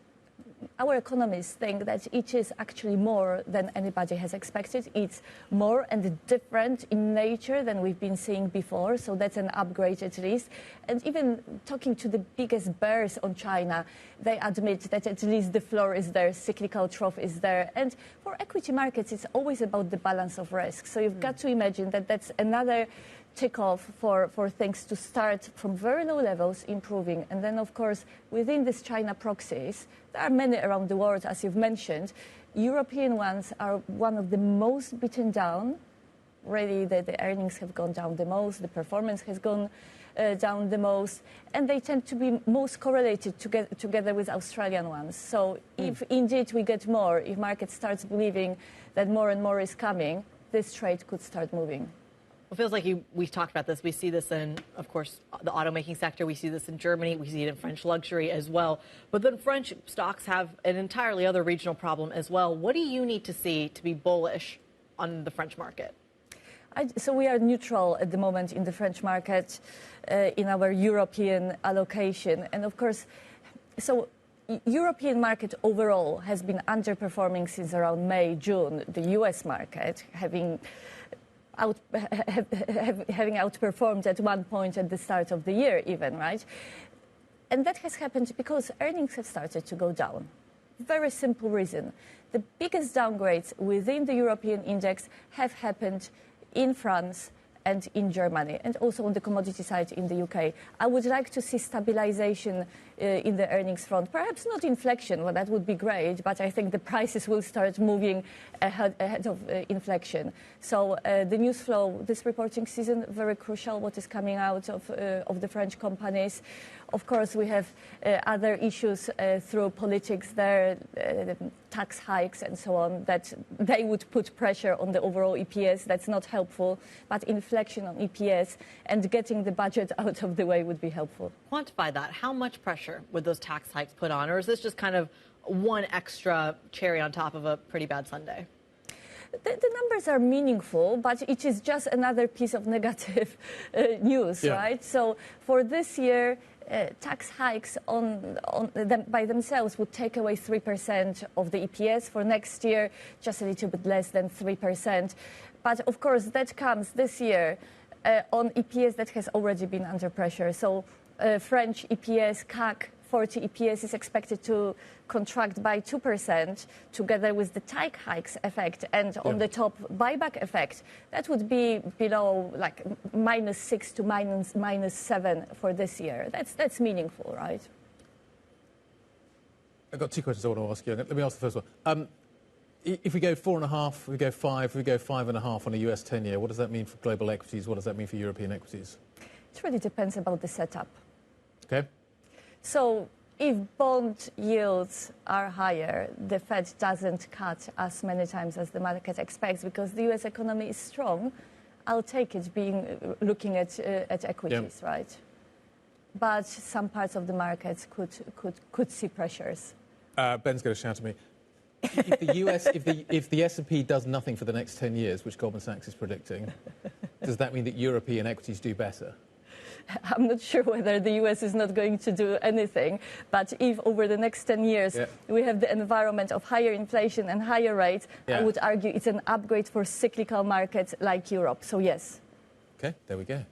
our economists think that it is actually more than anybody has expected. It's more and different in nature than we've been seeing before, so that's an upgrade at least. And even talking to the biggest bears on China, they admit that at least the floor is there, cyclical trough is there. And for equity markets, it's always about the balance of risk. So you've got to imagine that that's another tick-off for things to start from very low levels, improving. And then, of course, within these China proxies, there are many around the world, as you've mentioned. European ones are one of the most beaten down. Really, the earnings have gone down the most, the performance has gone down the most, and they tend to be most correlated together with Australian ones. So if indeed we get more, if market starts believing that more and more is coming, this trade could start moving. It feels like we've talked about this. We see this in, of course, the automaking sector. We see this in Germany. We see it in French luxury as well. But then French stocks have an entirely other regional problem as well. What do you need to see to be bullish on the French market? So we are neutral at the moment in the French market, in our European allocation. And of course, so European market overall has been underperforming since around May, June. The US market having outperformed at one point at the start of the year even, right? And that has happened because earnings have started to go down. Very simple reason. The biggest downgrades within the European index have happened in France and in Germany, and also on the commodity side in the UK. I would like to see stabilization in the earnings front. Perhaps not inflection, well, that would be great, but I think the prices will start moving ahead of inflection. So the news flow this reporting season, very crucial, what is coming out of the French companies. Of course, we have other issues through politics there, tax hikes and so on, that they would put pressure on the overall EPS. That's not helpful, but inflection on EPS and getting the budget out of the way would be helpful. Quantify that. How much pressure would those tax hikes put on? Or is this just kind of one extra cherry on top of a pretty bad sundae? The numbers are meaningful, but it is just another piece of negative news, right? So for this year, tax hikes on them by themselves would take away 3% of the EPS for next year, just a little bit less than 3%. But of course, that comes this year on EPS that has already been under pressure. So French EPS, CAC 40 EPS is expected to contract by 2%, together with the tax hikes effect and on the top buyback effect. That would be below like -6 to -7 for this year. That's meaningful, right? I've got two questions I want to ask you. Let me ask the first one. If we go 4.5, we go 5, we go 5.5 on a US 10-year, what does that mean for global equities? What does that mean for European equities? It really depends about the setup. Okay. So if bond yields are higher, the Fed doesn't cut as many times as the market expects because the US economy is strong. I'll take it looking at equities, right? But some parts of the markets could see pressures. Ben's going to shout at me. If the US, if the S&P does nothing for the next 10 years, which Goldman Sachs is predicting, does that mean that European equities do better? I'm not sure whether the US is not going to do anything, but if over the next 10 years we have the environment of higher inflation and higher rates, I would argue it's an upgrade for cyclical markets like Europe. So yes. Okay, there we go.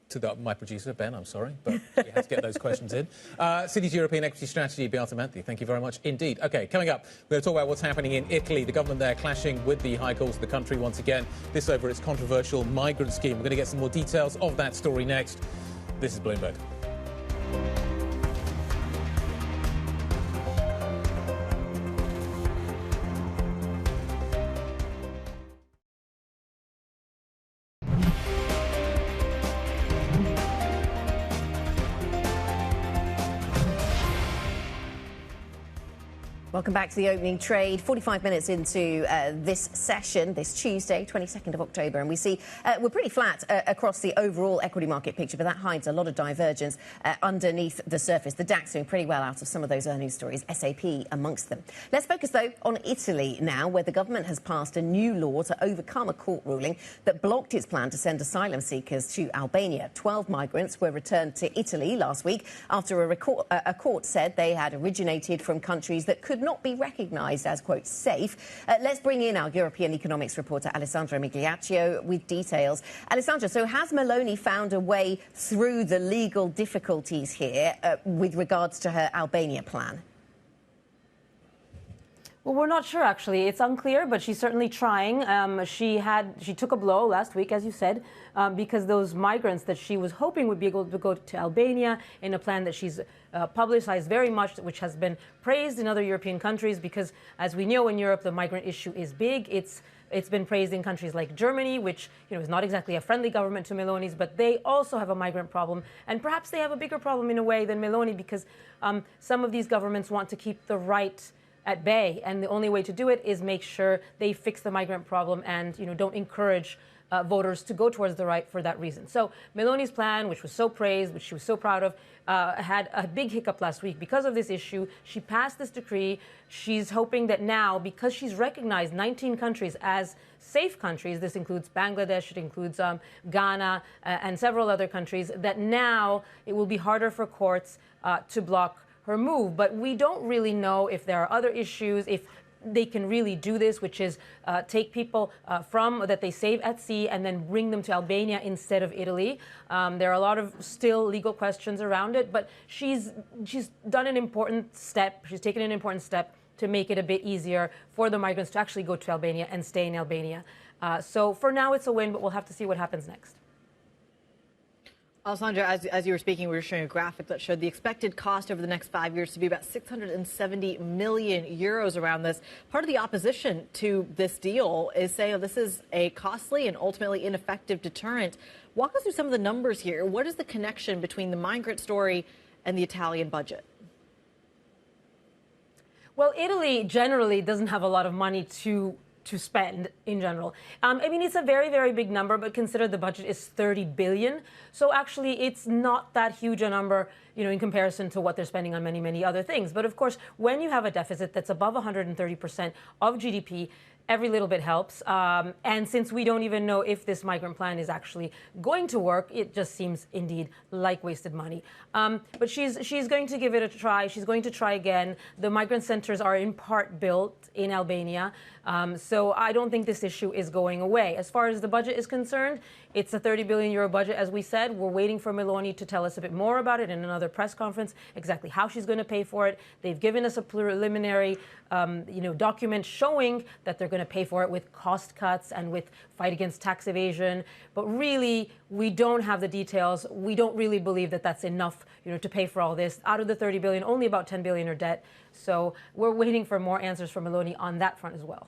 To my producer, Ben, I'm sorry, but we had to get those questions in. Citi's European Equity Strategy, Beata Manthey, thank you very much indeed. OK, coming up, we're going to talk about what's happening in Italy. The government there clashing with the high calls of the country once again. This over its controversial migrant scheme. We're going to get some more details of that story next. This is Bloomberg. Welcome back to the opening trade. 45 minutes into this session, this Tuesday, 22nd of October, and we see we're pretty flat across the overall equity market picture, but that hides a lot of divergence underneath the surface. The DAX doing pretty well out of some of those earnings stories, SAP amongst them. Let's focus, though, on Italy now, where the government has passed a new law to overcome a court ruling that blocked its plan to send asylum seekers to Albania. 12 migrants were returned to Italy last week after a court said they had originated from countries that could not be recognised as, quote, safe. Let's bring in our European economics reporter, Alessandra Migliaccio, with details. Alessandra, so has Meloni found a way through the legal difficulties here with regards to her Albania plan? Well, we're not sure, actually. It's unclear, but she's certainly trying. She took a blow last week, as you said, because those migrants that she was hoping would be able to go to Albania in a plan that she's publicized very much, which has been praised in other European countries, because as we know in Europe, the migrant issue is big. It's been praised in countries like Germany, which is not exactly a friendly government to Meloni's, but they also have a migrant problem. And perhaps they have a bigger problem in a way than Meloni, because some of these governments want to keep the right at bay, and the only way to do it is make sure they fix the migrant problem and don't encourage voters to go towards the right for that reason. So Meloni's plan, which was so praised, which she was so proud of, had a big hiccup last week because of this issue. She passed this decree. She's hoping that now, because she's recognized 19 countries as safe countries, this includes Bangladesh, it includes Ghana and several other countries, that now it will be harder for courts to block her move. But we don't really know if there are other issues, if they can really do this, which is take people that they save at sea and then bring them to Albania instead of Italy. There are a lot of still legal questions around it, but she's done an important step. She's taken an important step to make it a bit easier for the migrants to actually go to Albania and stay in Albania. So for now, it's a win, but we'll have to see what happens next. Alessandra, as you were speaking, we were showing a graphic that showed the expected cost over the next 5 years to be about 670 million euros around this. Part of the opposition to this deal is saying this is a costly and ultimately ineffective deterrent. Walk us through some of the numbers here. What is the connection between the migrant story and the Italian budget? Well, Italy generally doesn't have a lot of money to spend in general. I mean, it's a very, very big number, but consider the budget is 30 billion. So actually, it's not that huge a number, in comparison to what they're spending on many, many other things. But of course, when you have a deficit that's above 130% of GDP, Every little bit helps. And since we don't even know if this migrant plan is actually going to work, it just seems indeed like wasted money. But she's going to give it a try. She's going to try again. The migrant centers are in part built in Albania. So I don't think this issue is going away. As far as the budget is concerned, it's a 30 billion euro budget, as we said. We're waiting for Meloni to tell us a bit more about it in another press conference, exactly how she's going to pay for it. They've given us a preliminary document showing that they're going to pay for it with cost cuts and with fight against tax evasion. But really, we don't have the details. We don't really believe that that's enough, to pay for all this. Out of the 30 billion, only about 10 billion are debt. So we're waiting for more answers from Meloni on that front as well.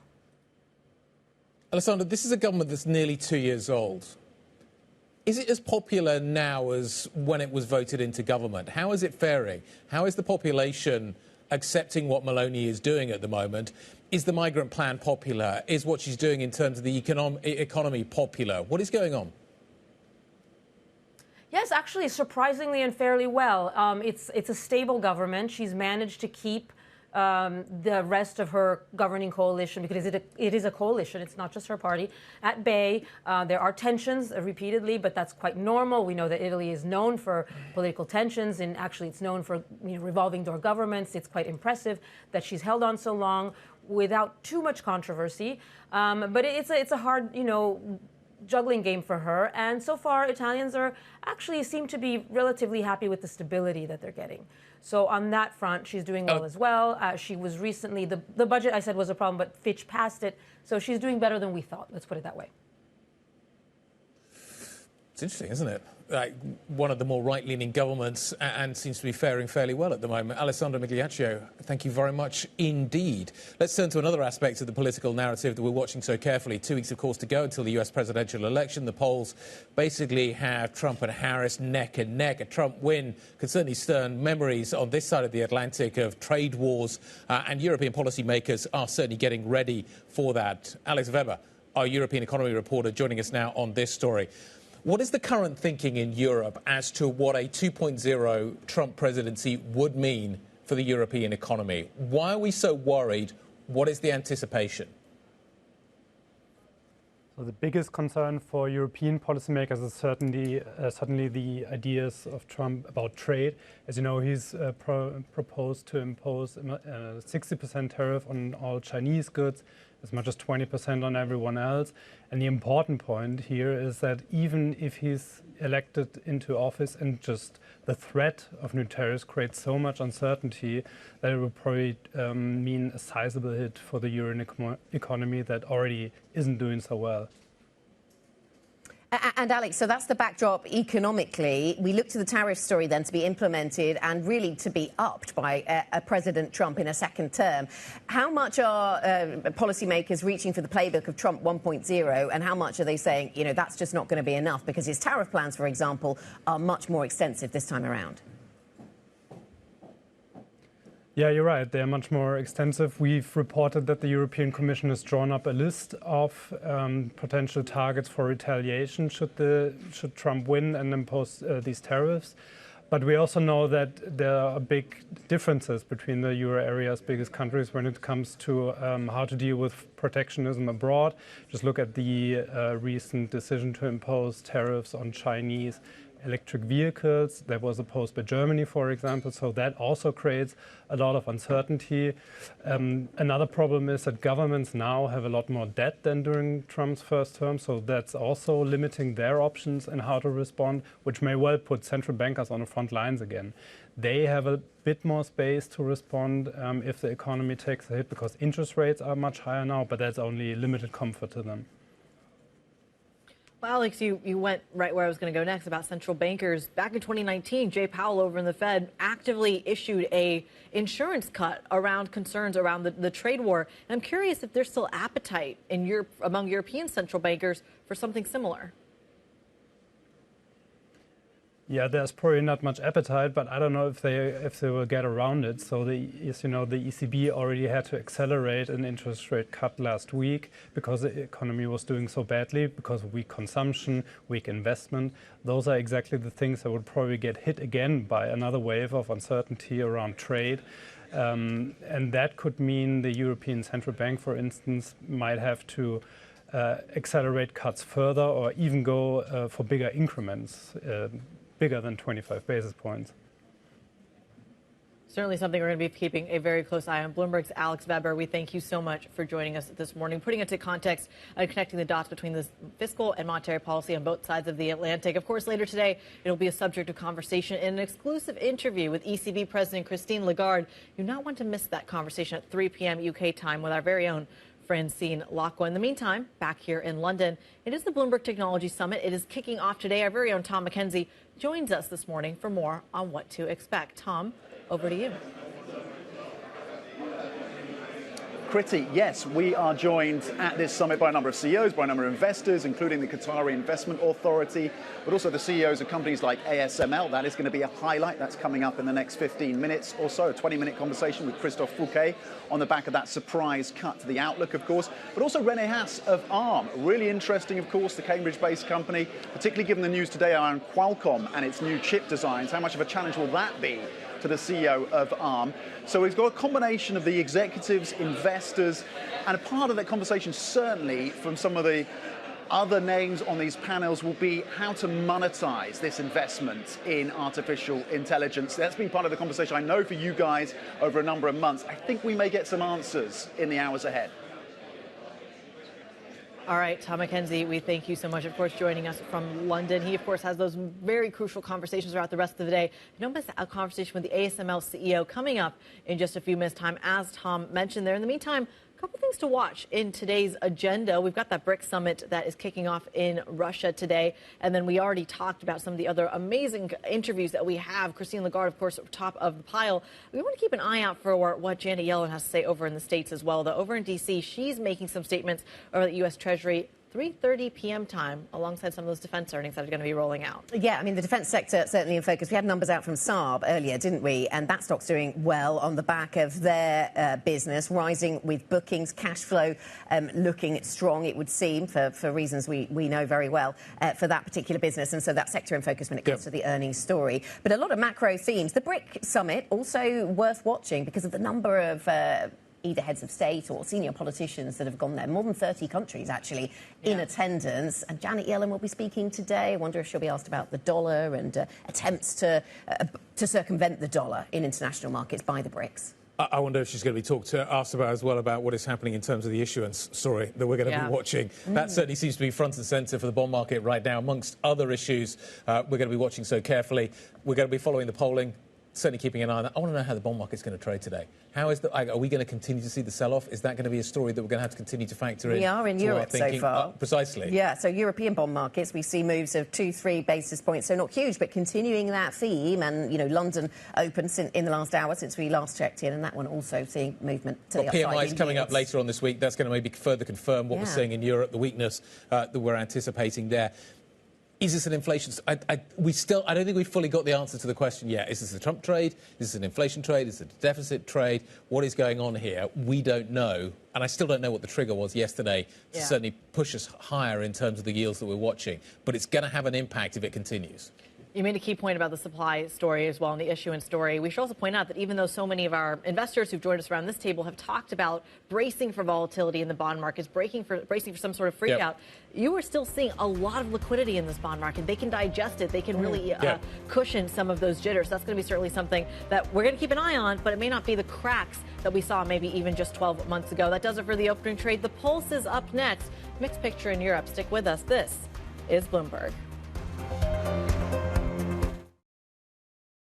Alessandra, this is a government that's nearly 2 years old. Is it as popular now as when it was voted into government? How is it faring? How is the population accepting what Meloni is doing at the moment? Is the migrant plan popular? Is what she's doing in terms of the economy popular? What is going on? Yes, actually, surprisingly and fairly well. It's a stable government. She's managed to keep the rest of her governing coalition, because it is a coalition, it's not just her party, at bay. There are tensions repeatedly, but that's quite normal. We know that Italy is known for political tensions, and actually it's known for revolving door governments. It's quite impressive that she's held on so long without too much controversy. But it's a hard, juggling game for her. And so far, Italians seem to be relatively happy with the stability that they're getting. So on that front, she's doing well as well. She was recently, the budget I said was a problem, but Fitch passed it. So she's doing better than we thought. Let's put it that way. It's interesting, isn't it? Like one of the more right-leaning governments and seems to be faring fairly well at the moment. Alessandra Migliaccio, thank you very much indeed. Let's turn to another aspect of the political narrative that we're watching so carefully. 2 weeks, of course, to go until the US presidential election. The polls basically have Trump and Harris neck and neck. A Trump win could certainly stir memories on this side of the Atlantic of trade wars, and European policymakers are certainly getting ready for that. Alex Weber, our European economy reporter, joining us now on this story. What is the current thinking in Europe as to what a 2.0 Trump presidency would mean for the European economy? Why are we so worried? What is the anticipation? So the biggest concern for European policymakers is certainly the ideas of Trump about trade. As you know, he's proposed to impose a 60% tariff on all Chinese goods, as much as 20% on everyone else. And the important point here is that even if he's elected into office and just the threat of new tariffs creates so much uncertainty that it will probably mean a sizable hit for the Euro economy that already isn't doing so well. And Alex, so that's the backdrop economically. We look to the tariff story then to be implemented and really to be upped by President Trump in a second term. How much are policymakers reaching for the playbook of Trump 1.0, and how much are they saying, that's just not going to be enough because his tariff plans, for example, are much more extensive this time around? Yeah, you're right. They're much more extensive. We've reported that the European Commission has drawn up a list of potential targets for retaliation should Trump win and impose these tariffs. But we also know that there are big differences between the euro area's biggest countries when it comes to how to deal with protectionism abroad. Just look at the recent decision to impose tariffs on Chinese electric vehicles that was opposed by Germany, for example. So that also creates a lot of uncertainty. Another problem is that governments now have a lot more debt than during Trump's first term. So that's also limiting their options and how to respond, which may well put central bankers on the front lines again. They have a bit more space to respond if the economy takes a hit, because interest rates are much higher now, but that's only limited comfort to them. Well, Alex, you went right where I was going to go next about central bankers. Back in 2019, Jay Powell over in the Fed actively issued a insurance cut around concerns around the trade war. And I'm curious if there's still appetite among European central bankers for something similar. Yeah, there's probably not much appetite, but I don't know if they will get around it. So the ECB already had to accelerate an interest rate cut last week because the economy was doing so badly, because of weak consumption, weak investment. Those are exactly the things that would probably get hit again by another wave of uncertainty around trade. And that could mean the European Central Bank, for instance, might have to accelerate cuts further or even go for bigger increments, bigger than 25 basis points. Certainly something we're going to be keeping a very close eye on. Bloomberg's Alex Weber, we thank you so much for joining us this morning, putting into context and connecting the dots between the fiscal and monetary policy on both sides of the Atlantic. Of course, later today, it'll be a subject of conversation in an exclusive interview with ECB President Christine Lagarde. You do not want to miss that conversation at 3 p.m. UK time with our very own Francine Lacqua. In the meantime, back here in London, it is the Bloomberg Technology Summit. It is kicking off today. Our very own Tom McKenzie joins us this morning for more on what to expect. Tom, over to you. Kriti, yes, we are joined at this summit by a number of CEOs, by a number of investors, including the Qatari Investment Authority, but also the CEOs of companies like ASML. That is going to be a highlight. That's coming up in the next 15 minutes or so, a 20-minute conversation with Christophe Fouquet on the back of that surprise cut to the outlook, of course, but also René Haas of Arm. Really interesting, of course, the Cambridge-based company, particularly given the news today around Qualcomm and its new chip designs. How much of a challenge will that be to the CEO of Arm? So we've got a combination of the executives, investors, and a part of that conversation, certainly from some of the other names on these panels, will be how to monetize this investment in artificial intelligence. That's been part of the conversation, I know, for you guys over a number of months. I think we may get some answers in the hours ahead. All right, Tom McKenzie, we thank you so much, of course, joining us from London. He, of course, has those very crucial conversations throughout the rest of the day. Don't miss a conversation with the ASML CEO coming up in just a few minutes' time, as Tom mentioned there. In the meantime, a couple things to watch in today's agenda. We've got that Brics summit that is kicking off in Russia today. And then we already talked about some of the other amazing interviews that we have. Christine Lagarde, of course, top of the pile. We want to keep an eye out for what Janet Yellen has to say over in the States as well. Though over in D.C., she's making some statements over the U.S. Treasury 3:30 p.m. time, alongside some of those defense earnings that are going to be rolling out. Yeah, I mean, the defense sector certainly in focus. We had numbers out from Saab earlier, didn't we? And that stock's doing well on the back of their business, rising with bookings, cash flow looking strong, it would seem, for reasons we know very well for that particular business. And so that sector in focus when it comes to the earnings story. But a lot of macro themes. The BRIC summit, also worth watching because of the number of either heads of state or senior politicians that have gone there. More than 30 countries, actually, in attendance. And Janet Yellen will be speaking today. I wonder if she'll be asked about the dollar and attempts to circumvent the dollar in international markets by the BRICS. I wonder if she's going to be asked about as well about what is happening in terms of the issuance story that we're going to be watching. That certainly seems to be front and centre for the bond market right now, amongst other issues we're going to be watching so carefully. We're going to be following the polling, certainly keeping an eye on that. I want to know how the bond market's going to trade today. Are we going to continue to see the sell-off? Is that going to be a story that we're going to have to continue to factor in? We are in Europe so far. Precisely. Yeah, so European bond markets, we see moves of 2-3 basis points, so not huge, but continuing that theme. And, you know, London opened in the last hour since we last checked in, and that one also seeing movement to the upside. PMI's coming up later on this week. That's going to maybe further confirm what we're seeing in Europe, the weakness that we're anticipating there. Is this an inflation? I don't think we've fully got the answer to the question yet. Is this a Trump trade? Is this an inflation trade? Is it a deficit trade? What is going on here? We don't know. And I still don't know what the trigger was yesterday to certainly push us higher in terms of the yields that we're watching. But it's going to have an impact if it continues. You made a key point about the supply story as well and the issuance story. We should also point out that even though so many of our investors who've joined us around this table have talked about bracing for volatility in the bond markets, bracing for some sort of freak out, you are still seeing a lot of liquidity in this bond market. They can digest it. They can really cushion some of those jitters. That's going to be certainly something that we're going to keep an eye on, but it may not be the cracks that we saw maybe even just 12 months ago. That does it for the opening trade. The pulse is up next. Mixed picture in Europe. Stick with us. This is Bloomberg.